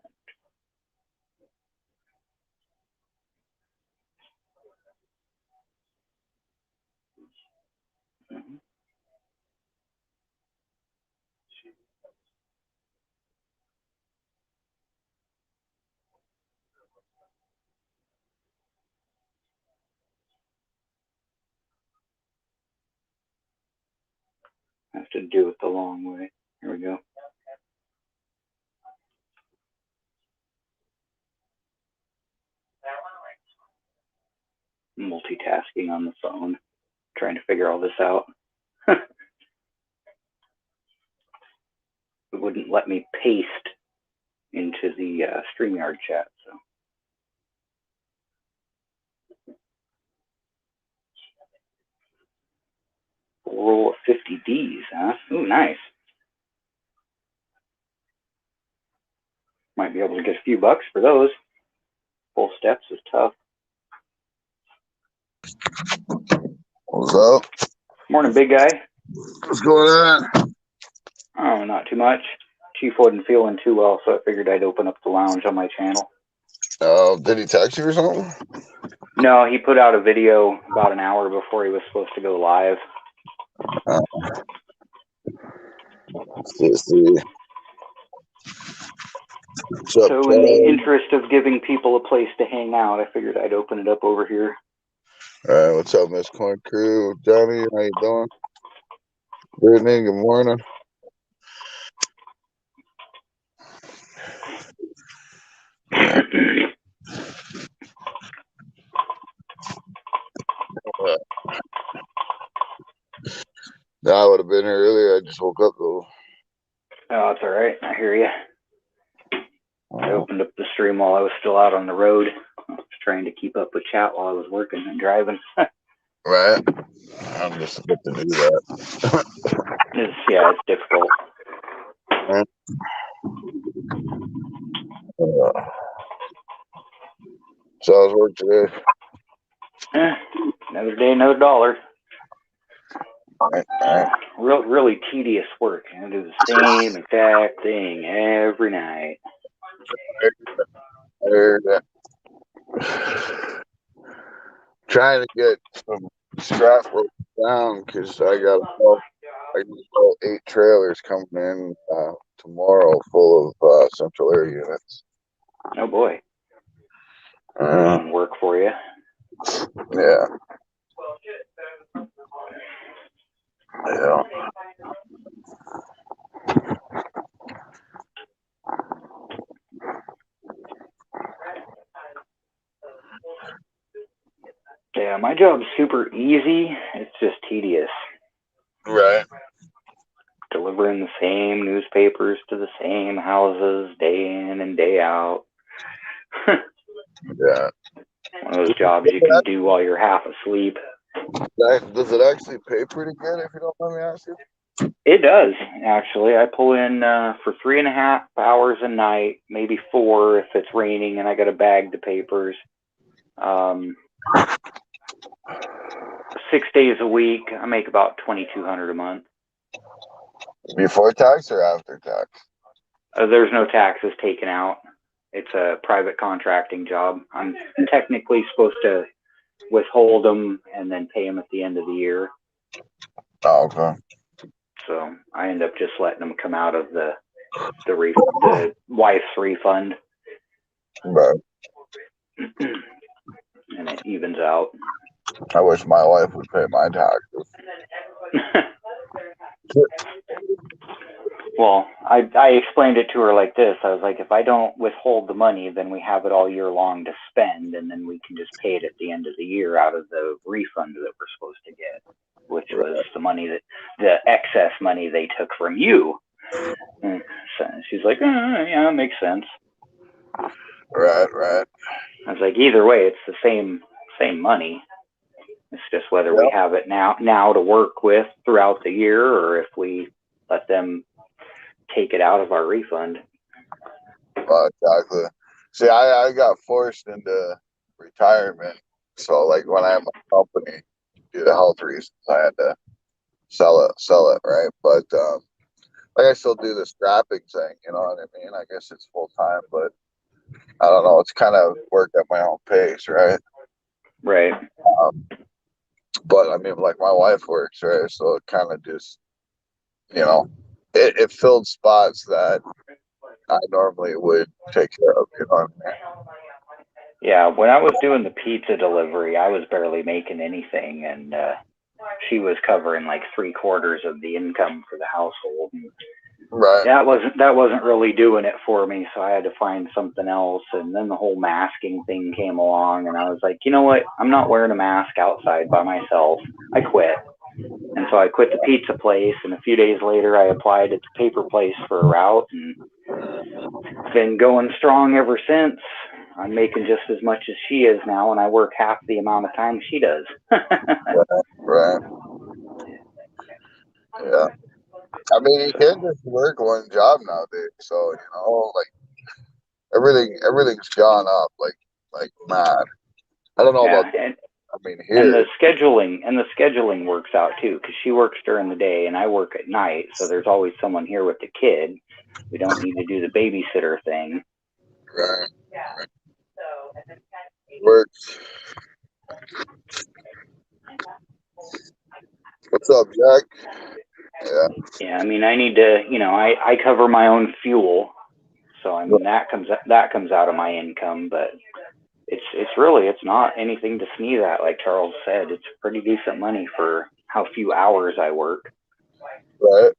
I have to do it the long way. Here we go. Multitasking on the phone, trying to figure all this out. It wouldn't let me paste into the StreamYard chat, so. Roll of 50 Ds, huh? Ooh, nice. Might be able to get a few bucks for those. Full steps is tough. What's up? Morning, big guy. What's going on? Oh, not too much. Chief wasn't feeling too well, so I figured I'd open up the lounge on my channel. Did he text you or something? No, he put out a video about an hour before he was supposed to go live. See. So in the interest of giving people a place to hang out, I figured I'd open it up over here. All right, what's up, Miss Corn Crew? Johnny, how you doing? Brittany, good morning. I would have been here earlier. I just woke up though. Oh, it's all right. I hear you. I opened up the stream while I was still out on the road. I was trying to keep up with chat while I was working and driving. Right. I'm just about to do that. It's difficult. Right. So I was working today. Another day, another dollar. All right. Really tedious work. I do the same exact thing every night. Trying to get some scrap work down because I got 8 trailers coming in tomorrow full of central air units. Oh boy. Work for you. Yeah. Yeah. Yeah, my job's super easy. It's just tedious. Right. Delivering the same newspapers to the same houses day in and day out. Yeah. One of those jobs you can do while you're half asleep. Does it actually pay pretty good if you don't mind me asking? It does, actually. I pull in for 3.5 hours a night, maybe 4 if it's raining and I got to bag the papers. 6 days a week, I make about $2,200 a month. Before tax or after tax? There's no taxes taken out. It's a private contracting job. I'm technically supposed to withhold them and then pay them at the end of the year. Oh, okay. So I end up just letting them come out of the wife's refund. Right. And it evens out. I wish my wife would pay my taxes. Well, I explained it to her like this. I was like, if I don't withhold the money, then we have it all year long to spend, and then we can just pay it at the end of the year out of the refund that we're supposed to get, which was the money the excess money they took from you. And so she's like, yeah, it makes sense. Right. I was like, either way, it's the same money. It's just whether we have it now to work with throughout the year, or if we let them take it out of our refund. Exactly. See, I got forced into retirement. So, like, when I had my company, due to health reasons, I had to sell it, right? But, like, I still do the scrapping thing, you know what I mean? I guess it's full time, but I don't know. It's kind of work at my own pace, right? Right. But, I mean, like, my wife works, right? So it kind of just, it filled spots that I normally would take care of, you know what I mean? Yeah, when I was doing the pizza delivery, I was barely making anything, and she was covering like 3/4 of the income for the household. And Right. that wasn't really doing it for me, so I had to find something else. And then the whole masking thing came along, and I was like, you know what? I'm not wearing a mask outside by myself. I quit. And so I quit the pizza place, and a few days later I applied at the paper place for a route, and been going strong ever since. I'm making just as much as she is now, and I work half the amount of time she does. Right. Yeah. I mean, you can't just work one job nowadays. So, like everything's gone up like mad. I don't know about Yeah, that. I mean, and here. the scheduling works out too, because she works during the day and I work at night, so there's always someone here with the kid. We don't need to do the babysitter thing. Right. Works. What's up, Jack? Yeah. Yeah, I mean, I need to, I cover my own fuel, so I mean that comes out of my income, but it's not anything to sneeze at. Like Charles said, it's pretty decent money for how few hours I work. Right.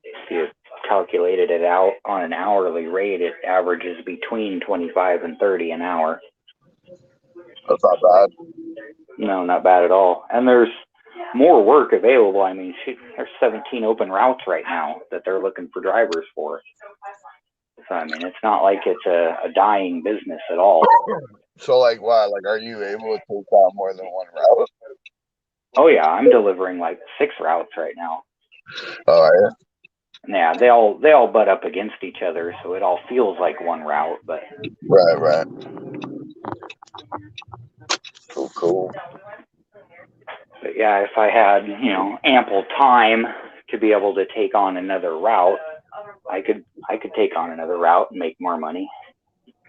If you calculated it out on an hourly rate, it averages between 25 and 30 an hour. That's not bad. No, not bad at all. And there's more work available. I mean, there's 17 open routes right now that they're looking for drivers for. So, I mean, it's not like it's a dying business at all. So, like, what? Like, are you able to take on more than one route? Oh, yeah, I'm delivering like 6 routes right now. Oh, yeah. Yeah, they all butt up against each other, so it all feels like one route. But Right. Cool. But yeah, if I had, ample time to be able to take on another route, I could take on another route and make more money.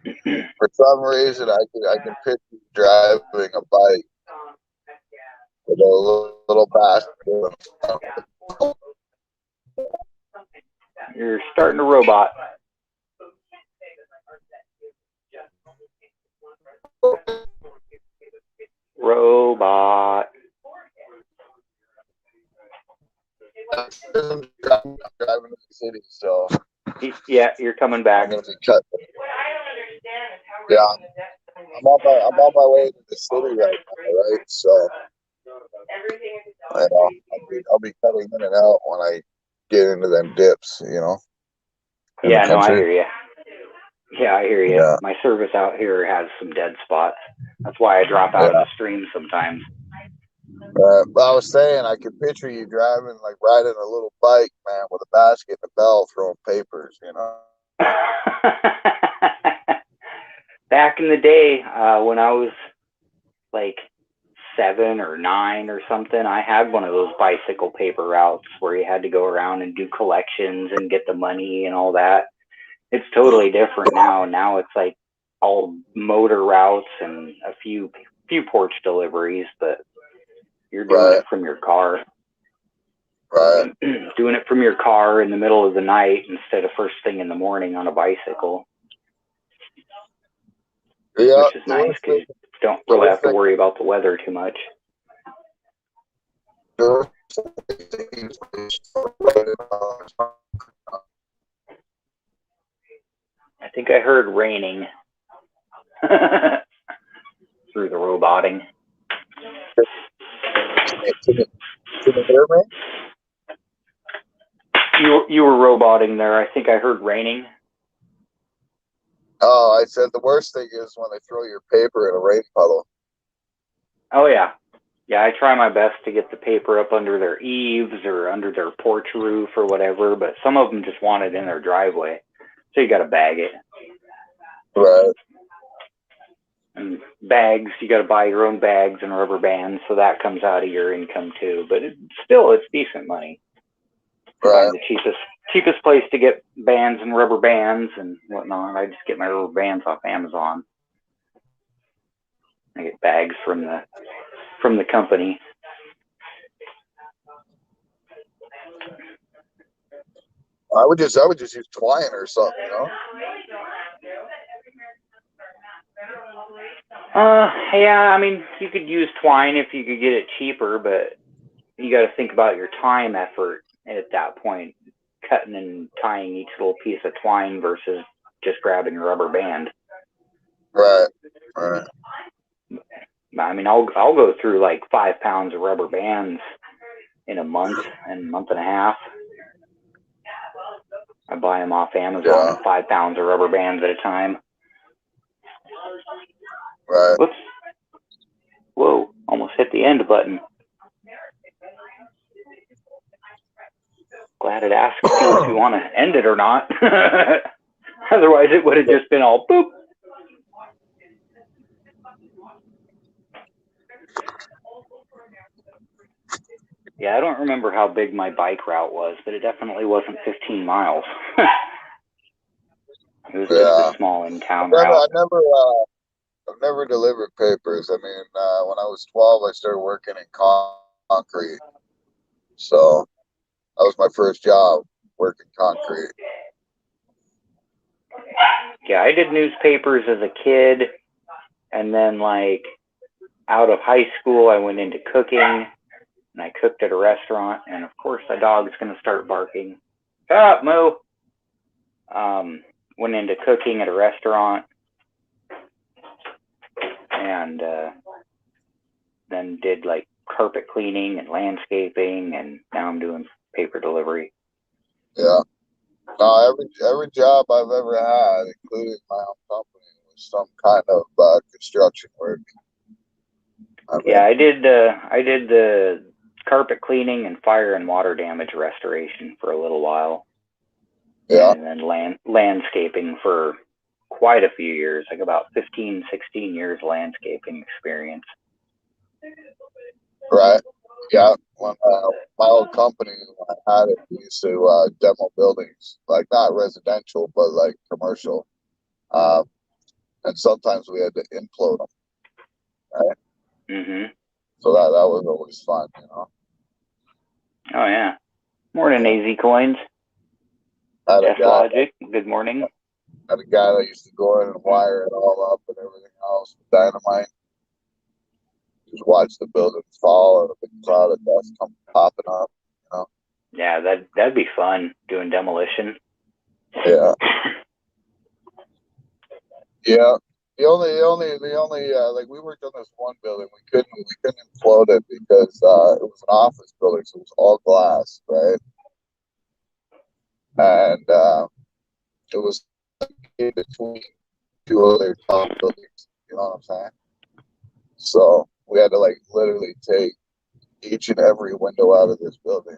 For some reason, I can picture you driving a bike with a little basket. You're starting to robot. Robot. I'm driving to the city, so Yeah, you're coming back. I'm gonna be cut. Yeah, I'm on my way to the city right now, right? So I'll be cutting in and out when I get into them dips, Yeah, no, I hear you. Yeah, I hear you. Yeah. My service out here has some dead spots. That's why I drop out of the stream sometimes. But I was saying, I could picture you driving, like riding a little bike, man, with a basket and a bell, throwing papers, Back in the day, when I was like 7 or 9 or something, I had one of those bicycle paper routes where you had to go around and do collections and get the money and all that. It's totally different now. Now it's like all motor routes and a few porch deliveries, but you're doing it from your car. Right. Doing it from your car in the middle of the night instead of first thing in the morning on a bicycle. Yeah, which is nice because you don't really have to worry about the weather too much. I think I heard raining through the roboting. Can you hear me? You were roboting there. I think I heard raining. Oh, I said the worst thing is when they throw your paper in a rain puddle. Oh, yeah. Yeah, I try my best to get the paper up under their eaves or under their porch roof or whatever, but some of them just want it in their driveway. So you got to bag it. Right. And bags, you got to buy your own bags and rubber bands, so that comes out of your income too. But it's decent money. Right. Find the cheapest place to get bands and rubber bands and whatnot. I just get my rubber bands off Amazon. I get bags from the company. I would just use twine or something, Yeah, I mean, you could use twine if you could get it cheaper, but you got to think about your time effort at that point, cutting and tying each little piece of twine versus just grabbing a rubber band. Right. Right. I mean, I'll go through like 5 pounds of rubber bands in a month and month and a half. I buy them off Amazon, 5 pounds of rubber bands at a time. Right. Whoops. Whoa, almost hit the end button. Glad it asks you if you want to end it or not. Otherwise, it would have just been all boop. Yeah, I don't remember how big my bike route was, but it definitely wasn't 15 miles. It was just a small in-town route. I've never delivered papers. I mean, when I was 12, I started working in concrete. So that was my first job, working concrete. Yeah, I did newspapers as a kid, and then like out of high school, I went into cooking, and I cooked at a restaurant, and of course the dog's gonna start barking. Shut up, Moo. Went into cooking at a restaurant, and then did like carpet cleaning and landscaping, and now I'm doing paper delivery. Yeah. No, every job I've ever had, including my own company, was some kind of construction work. Yeah, I did the carpet cleaning and fire and water damage restoration for a little while. Yeah. And then landscaping for quite a few years, like about 15, 16 years landscaping experience. Right. Yeah. When my old company, when I had it, we used to demo buildings, like not residential, but like commercial. And sometimes we had to implode them. Right. Mm-hmm. So that was always fun, you know. Oh yeah. Morning, AZ Coins. Logic. Good morning. I had a guy that used to go in and wire it all up and everything else with dynamite. Just watch the building fall and a big cloud of dust come popping up, you know. Yeah, that'd be fun doing demolition. Yeah. Yeah. The only like we worked on this one building, we couldn't implode it because it was an office building, so it was all glass, right? And it was in between two other tall buildings, you know what I'm saying? So we had to like literally take each and every window out of this building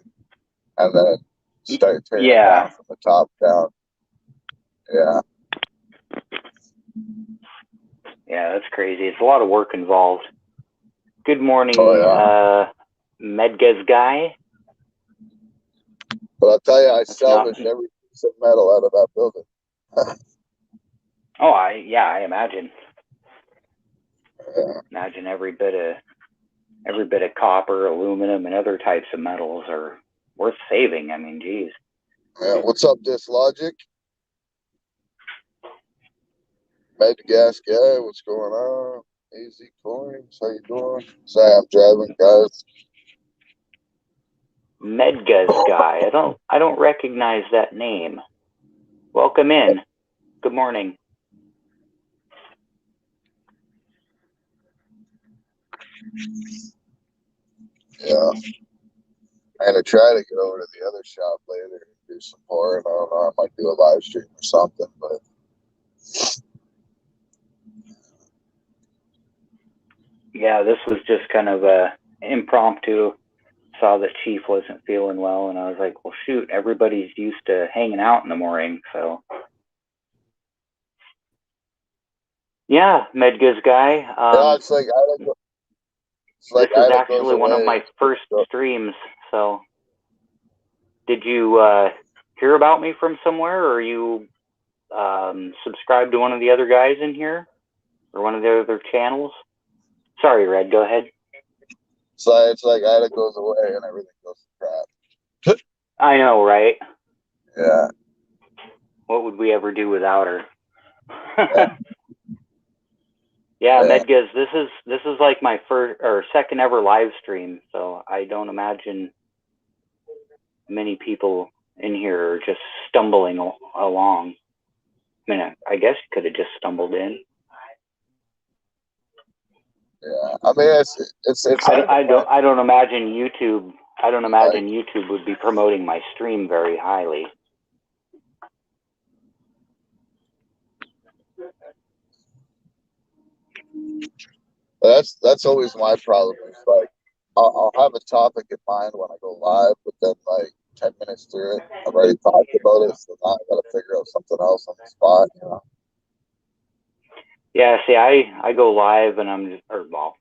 and then start tearing it down from the top down. Yeah. Yeah, that's crazy. It's a lot of work involved. Good morning, Medgas guy. But I'll tell you, I salvaged every piece of metal out of that building. I imagine. Yeah. Imagine every bit of copper, aluminum, and other types of metals are worth saving. I mean, geez. Yeah. What's up, Dislogic? Med Gas Guy, what's going on? AZ Coins, how you doing? Sorry, I'm driving, guys. Medgas guy. I don't recognize that name. Welcome in. Good morning. Yeah. I'm gonna try to get over to the other shop later and do some pouring. I don't know, I might do a live stream or something, but yeah, this was just kind of a impromptu. Saw that Chief wasn't feeling well, and I was like, well, shoot, everybody's used to hanging out in the morning, so. Yeah, Medgas guy. yeah, it's like this is actually one of my first streams, so. Did you hear about me from somewhere, or you subscribed to one of the other guys in here, or one of the other channels? Sorry, Red, go ahead. So it's like Ida goes away and everything goes to crap. I know, right? Yeah. What would we ever do without her? Yeah. Yeah, Medgiz, this is like my first or second ever live stream, so I don't imagine many people in here are just stumbling along. I mean, I guess you could have just stumbled in. Yeah, I mean it's I don't imagine YouTube. I don't imagine YouTube would be promoting my stream very highly. That's always my problem. It's like I'll have a topic in mind when I go live, but then like 10 minutes through it, I've already talked about it, so now I got to figure out something else on the spot. You know? Yeah, see, I go live and I'm just, or well,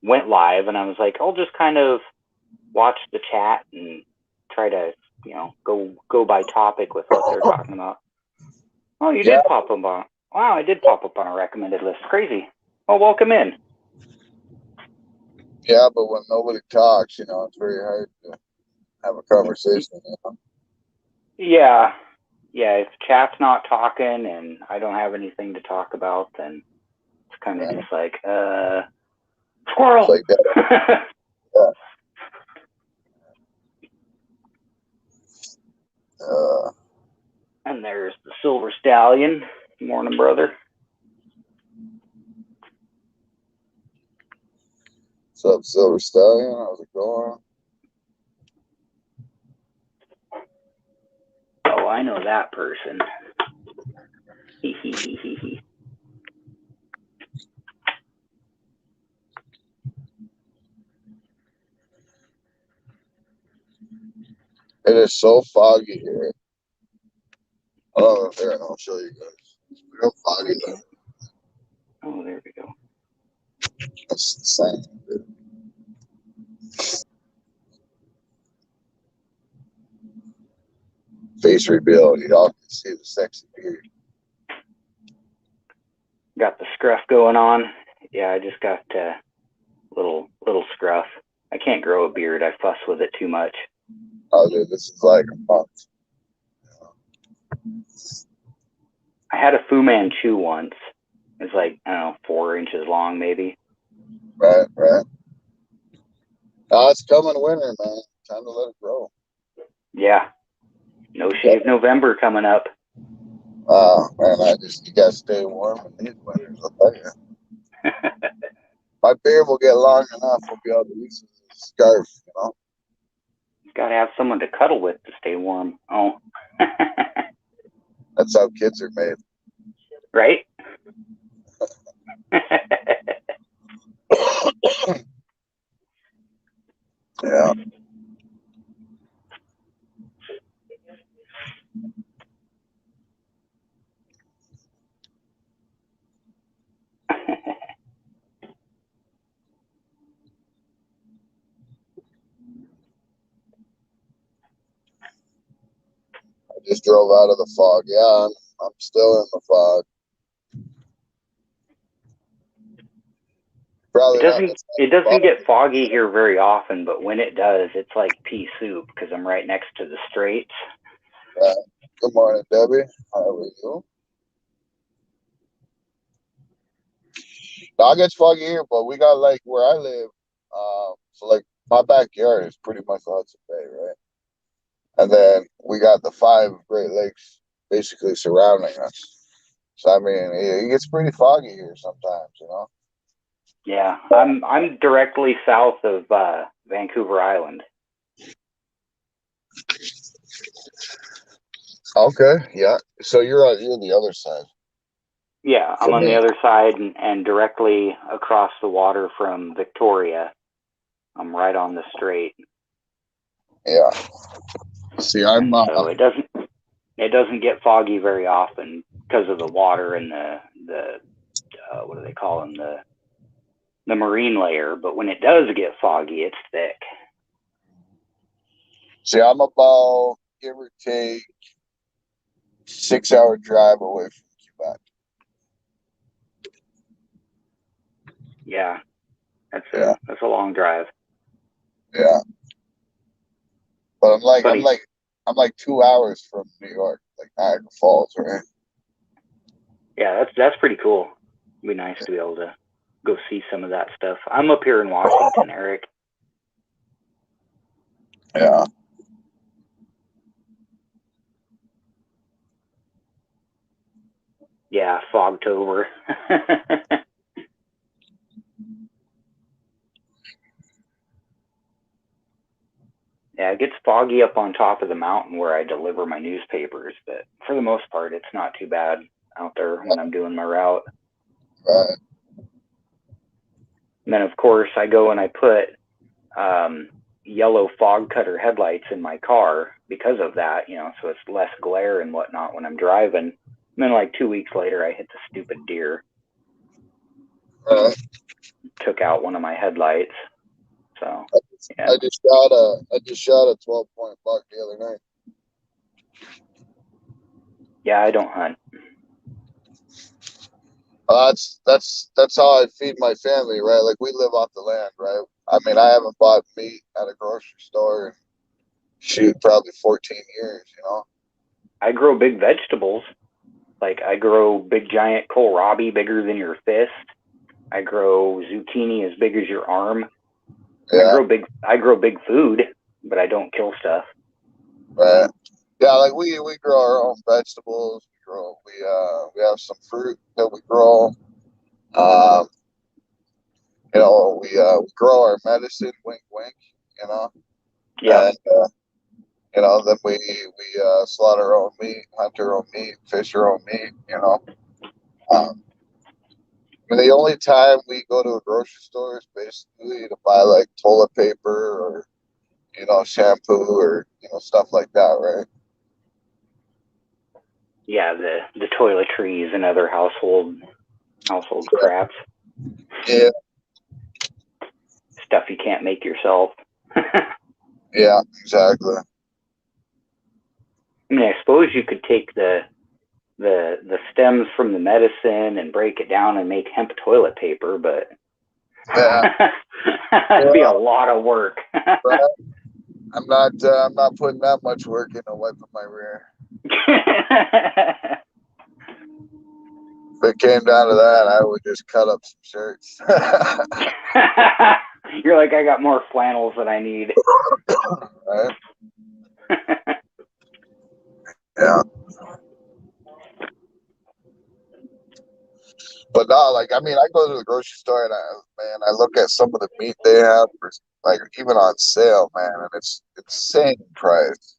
went live and I was like, I'll just kind of watch the chat and try to, go by topic with what they're talking about. Oh, you did pop up on. Wow, I did pop up on a recommended list. Crazy. Well, welcome in. Yeah, but when nobody talks, it's very hard to have a conversation. Yeah. If chat's not talking and I don't have anything to talk about, then it's kind of just like, squirrel. It's like that. Yeah. And there's the Silver Stallion. Morning, brother. What's up, Silver Stallion? How's it going? Oh, I know that person. It is so foggy here. I don't know if there, and I'll show you guys. It's real foggy though. Oh, there we go. That's the same. Face reveal. Y'all can see the sexy beard. Got the scruff going on. Yeah, I just got little scruff. I can't grow a beard. I fuss with it too much. Oh, dude, this is like a month. I had a Fu Manchu once. It's like, I don't know, 4 inches long, maybe. Right. Oh, it's coming winter, man. Time to let it grow. Yeah. No shave November coming up. Oh, man, you gotta stay warm in these winters, I'll tell you. My beard will get long enough, I'll be able to use it as a scarf, Gotta have someone to cuddle with to stay warm. Oh. That's how kids are made. Right? Yeah. I just drove out of the fog. Yeah, I'm still in the fog. Probably it doesn't get foggy here very often, but when it does, it's like pea soup because I'm right next to the straits. Good morning, Debbie. How are you? Now it gets foggy here, but we got like where I live. So like my backyard is pretty much Hudson Bay, right? And then we got the 5 Great Lakes basically surrounding us. So I mean, it gets pretty foggy here sometimes, Yeah, I'm directly south of Vancouver Island. Okay, yeah. So you're the other side. Yeah, I'm on the other side and directly across the water from Victoria. I'm right on the strait. Yeah. See, I'm so it doesn't get foggy very often because of the water and the what do they call them, the marine layer. But when it does get foggy, it's thick. See, I'm about, give or take, 6-hour drive away from Quebec. Yeah, that's a long drive. Yeah, but I'm like 2 hours from New York, like Niagara Falls, right? Yeah, that's pretty cool. It'd be nice to be able to go see some of that stuff. I'm up here in Washington, Eric. Yeah. Yeah, Fogtober. Yeah, it gets foggy up on top of the mountain where I deliver my newspapers, but for the most part, it's not too bad out there when I'm doing my route. Right. And then, of course, I go and I put yellow fog cutter headlights in my car because of that, so it's less glare and whatnot when I'm driving. And then, like 2 weeks later, I hit the stupid deer. Right. Took out one of my headlights. So yeah. I just shot a 12-point buck the other night. Yeah, I don't hunt. That's how I feed my family, right? Like, we live off the land, right? I mean, I haven't bought meat at a grocery store in, shoot, probably 14 years, I grow big vegetables. Like, I grow big giant kohlrabi bigger than your fist. I grow zucchini as big as your arm. Yeah. I grow big food, but I don't kill stuff. Right. Yeah, like we grow our own vegetables. We have some fruit that we grow. We grow our medicine, wink wink, Yeah. And then we slaughter our own meat, hunt our own meat, fish our own meat, I mean, the only time we go to a grocery store is basically to buy like toilet paper or, shampoo or, stuff like that, right? Yeah, the toiletries and other household craps. Yeah. Stuff you can't make yourself. Yeah, exactly. I mean, I suppose you could take the stems from the medicine and break it down and make hemp toilet paper, but yeah, that'd be a lot of work. Right. I'm not putting that much work into wiping my rear. If it came down to that, I would just cut up some shirts. You're like, I got more flannels than I need. Right? Yeah. But no, like, I mean, I go to the grocery store and I look at some of the meat they have, like, even on sale, man, and it's insane price,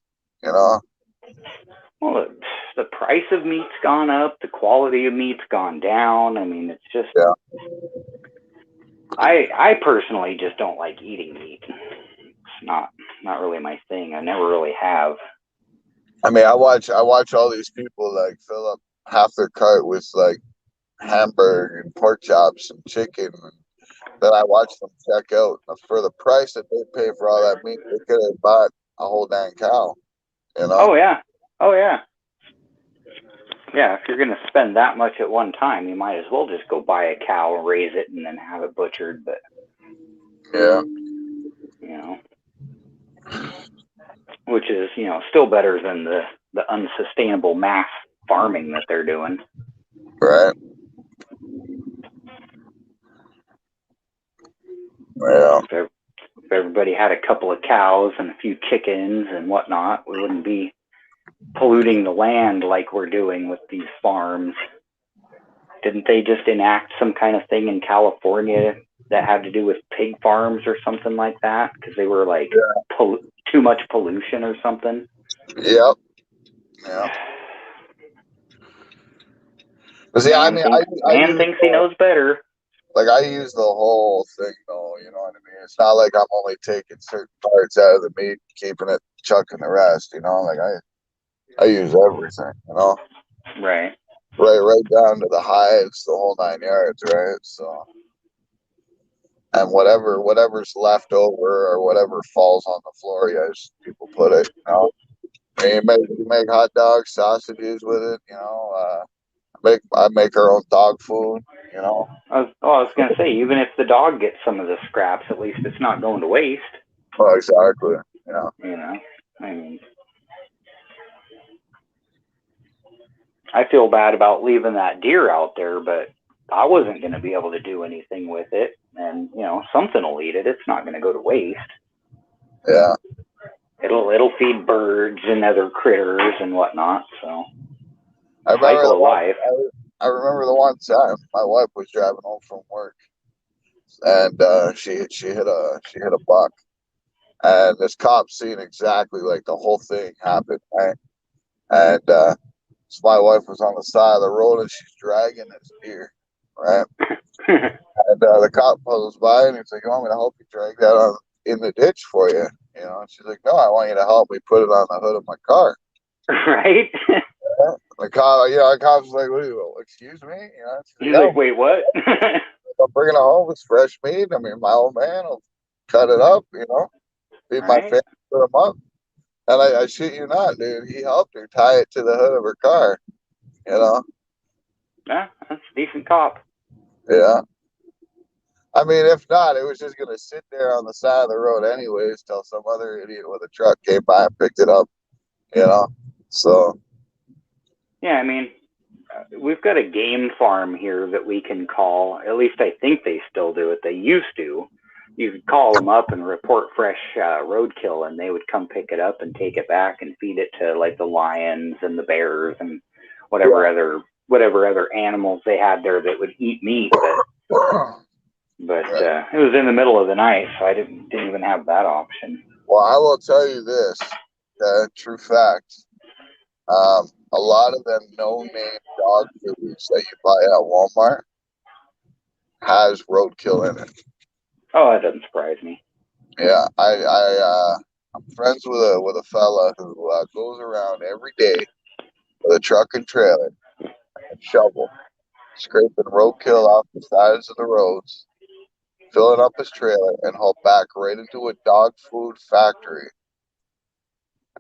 Well, the price of meat's gone up. The quality of meat's gone down. I mean, it's just. Yeah. I personally just don't like eating meat. It's not really my thing. I never really have. I mean, I watch all these people like fill up half their cart with like hamburger and pork chops and chicken, and then I watch them check out. For the price that they pay for all that meat, they could have bought a whole dang cow. Oh yeah. Yeah, if you're gonna spend that much at one time, you might as well just go buy a cow, raise it, and then have it butchered. But yeah, which is still better than the unsustainable mass farming that they're doing. right. Yeah. If everybody had a couple of cows and a few chickens and whatnot, we wouldn't be polluting the land like we're doing with these farms. Didn't they just enact some kind of thing in California that had to do with pig farms or something like that? Because they were like too much pollution or something. Yep. Yeah. But see, I mean, man thinks he knows better. Like, I use the whole thing, though. You know what I mean? It's not like I'm only taking certain parts out of the meat, keeping it, chucking the rest. Like I use everything. Right. Right down to the hides, the whole 9 yards, right? So, and whatever's left over or whatever falls on the floor, as people put it. I mean, you make hot dogs, sausages with it. I make our own dog food. I was gonna say, even if the dog gets some of the scraps, at least it's not going to waste. Oh, exactly. Yeah. I mean, I feel bad about leaving that deer out there, but I wasn't going to be able to do anything with it. And, you know, something will eat it. It's not going to go to waste. Yeah. It'll feed birds and other critters and whatnot. So, I remember cycle of life. I remember the one time my wife was driving home from work, and she hit a buck, and this cop seen exactly like the whole thing happened, right? And so my wife was on the side of the road and she's dragging this deer, right? And the cop pulls by and he's like, "You want me to help you drag that on in the ditch for you?" You know, and she's like, "No, I want you to help me put it on the hood of my car." Right? The cop, you know, the cop's like, "What do you? Excuse me?" You know, He's like, "Wait, what?" I'm bringing it home. It's fresh meat. I mean, my old man will cut it up. You know, feed my Right? family for a month. And I shit you not, dude. He helped her tie it to the hood of her car. You know. Yeah, that's a decent cop. Yeah. I mean, if not, it was just gonna sit there on the side of the road anyways till some other idiot with a truck came by and picked it up. You know. So. Yeah, I mean, we've got a game farm here that we can call. At least I think they still do it. They used to. You could call them up and report fresh roadkill, and they would come pick it up and take it back and feed it to like the lions and the bears and whatever other animals they had there that would eat meat. But it was in the middle of the night, so I didn't even have that option. Well, I will tell you this, true fact. A lot of them no-name dog foods that you buy at Walmart has roadkill in it. Oh, that doesn't surprise me. Yeah, I'm friends with a fella who goes around every day with a truck and trailer and shovel, scraping roadkill off the sides of the roads, filling up his trailer, and haul back right into a dog food factory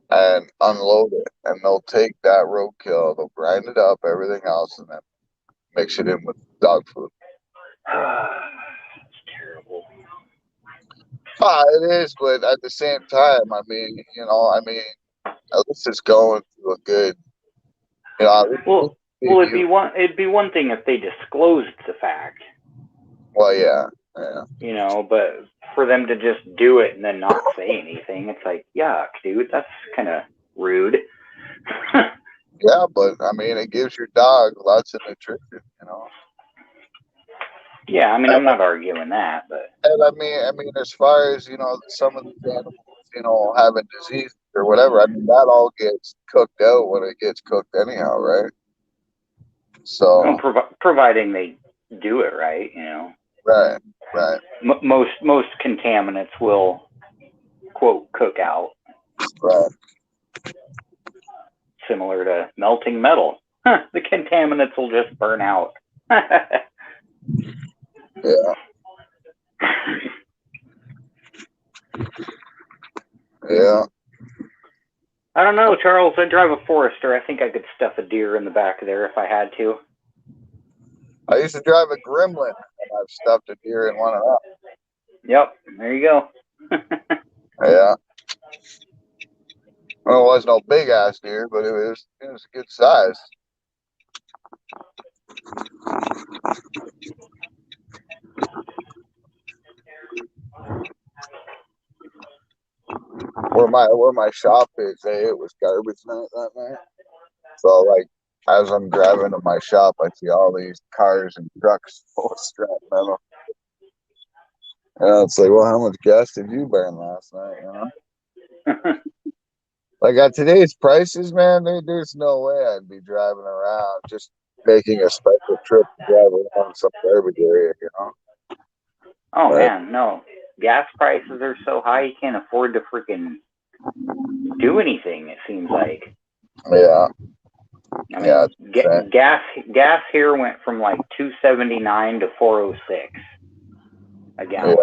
and unload it. And they'll take that roadkill, they'll grind it up, everything else, and then mix it in with dog food. It's terrible. It is, but at the same time, I mean, at least it's going to a good, Well, it'd be one thing if they disclosed the fact. Well, yeah. You know, but for them to just do it and then not say anything, it's like, yuck, dude, that's kind of rude. Yeah, but I mean, it gives your dog lots of nutrition, you know. Yeah, I mean, I'm not arguing that, but. And I mean, as far as some of these animals, having disease or whatever, I mean, that all gets cooked out when it gets cooked anyhow, right? So. Well, providing they do it right, you know. Right. Most contaminants will, quote, cook out. Right. Similar to melting metal. The contaminants will just burn out. Yeah. Yeah. I don't know, Charles. I drive a Forester. I think I could stuff a deer in the back of there if I had to. I used to drive a Gremlin, and I've stuffed a deer in one of them. Yep, there you go. Yeah. Well, it was no big ass deer, but it was a good size. Where my shop is, it was garbage night that night. So like, as I'm driving to my shop, I see all these cars and trucks full of scrap metal. And it's like, well, how much gas did you burn last night? You know, like at today's prices, man, there's no way I'd be driving around just making a special trip to drive around some garbage area, you know. Oh man, no. Gas prices are so high you can't afford to freaking do anything, it seems like. Yeah. I mean, gas here went from like $2.79 to $4.06 a gallon.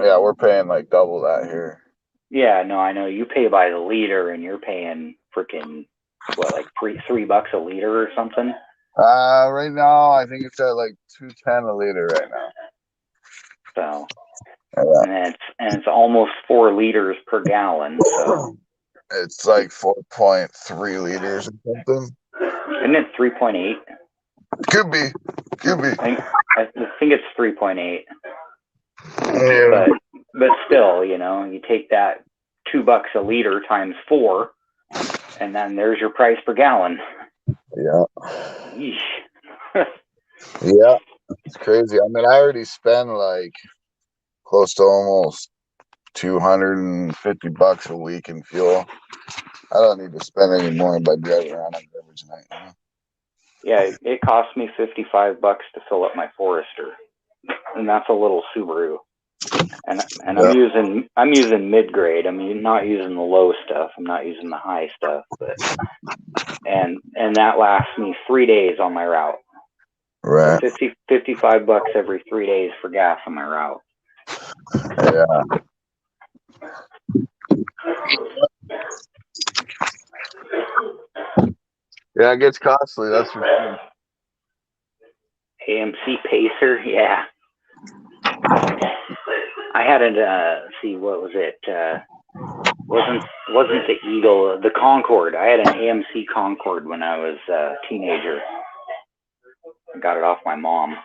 Yeah, we're paying like double that here. Yeah, no, I know. You pay by the liter, and you're paying freaking like $3 a liter or something. Right now I think it's at like $2.10 a liter right now. So, yeah. and it's almost 4 liters per gallon. So it's like 4.3 liters or something. Isn't it 3.8? Could be. Could be. I think it's 3.8. Yeah. But still, you take that $2 a liter times 4, and then there's your price per gallon. Yeah. Yeesh. Yeah. It's crazy. I mean, I already spend like close to almost $250 a week in fuel. I don't need to spend any more by driving around on garbage night. Yeah, it cost me $55 to fill up my Forester, and that's a little Subaru. And I'm using mid grade. I'm not using the low stuff. I'm not using the high stuff. But and that lasts me 3 days on my route. Right. So $55 every 3 days for gas on my route. Yeah. Yeah, it gets costly. That's for sure. AMC Pacer, yeah. I had it. See, what was it? Wasn't the Eagle, the Concorde? I had an AMC Concorde when I was a teenager. I got it off my mom.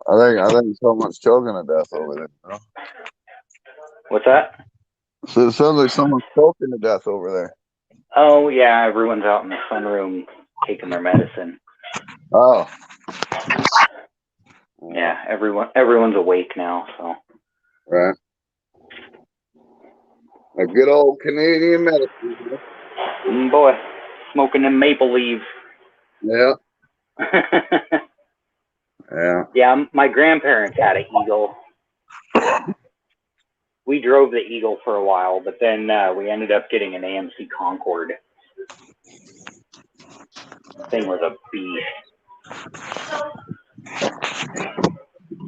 I think someone's choking to death over there. You know? What's that? So it sounds like someone's choking to death over there. Oh yeah, everyone's out in the sunroom taking their medicine. Oh. Yeah, everyone's awake now. So. Right. A good old Canadian medicine. Boy, smoking them maple leaves. Yeah. Yeah. Yeah, my grandparents had an Eagle. We drove the Eagle for a while, but then we ended up getting an AMC Concorde. Thing was a beast.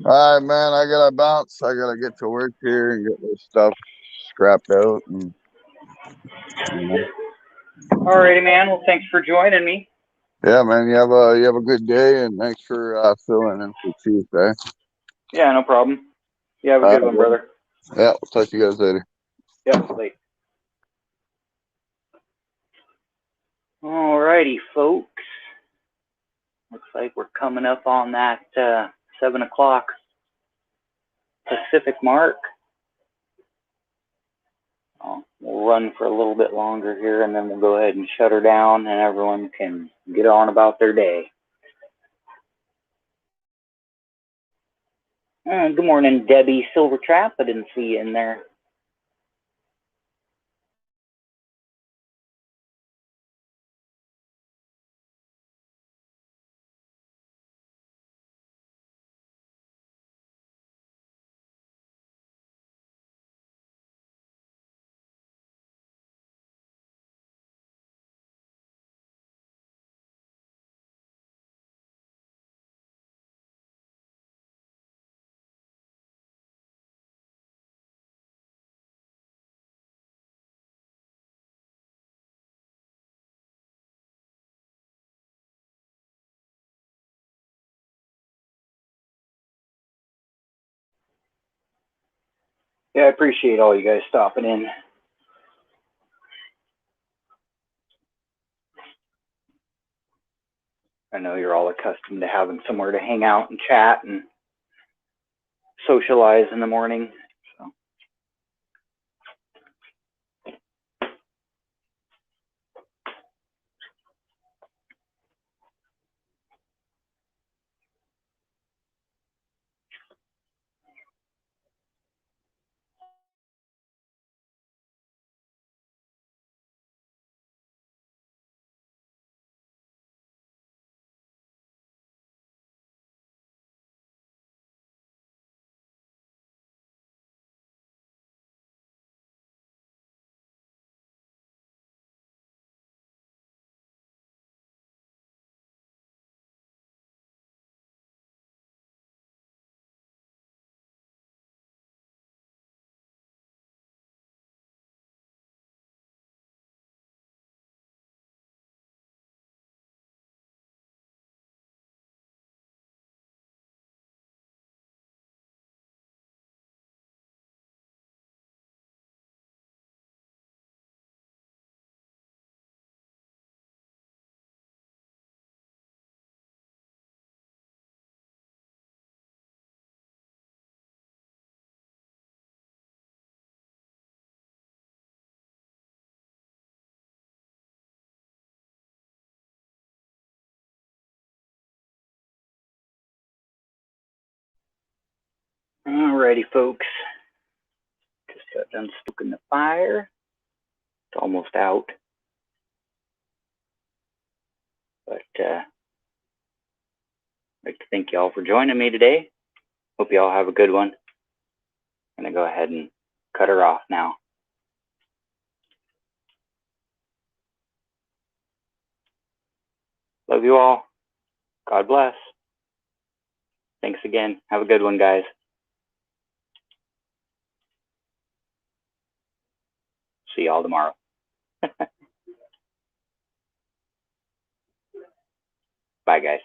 All right, man. I gotta bounce. I gotta get to work here and get this stuff scrapped out. And, Alrighty, man. Well, thanks for joining me. Yeah, man. You have a good day, and thanks for filling in for Tuesday. Yeah, no problem. You have a good one, brother. Yeah, we'll talk to you guys later. Yep, late. Alrighty, folks. Looks like we're coming up on that 7 o'clock Pacific mark. We'll run for a little bit longer here, and then we'll go ahead and shut her down, and everyone can get on about their day. Good morning, Debbie Silvertrap. I didn't see you in there. Yeah, I appreciate all you guys stopping in. I know you're all accustomed to having somewhere to hang out and chat and socialize in the morning. Alrighty, folks. Just got done stoking the fire. It's almost out. But I'd like to thank you all for joining me today. Hope you all have a good one. I'm going to go ahead and cut her off now. Love you all. God bless. Thanks again. Have a good one, guys. See y'all tomorrow. Bye, guys.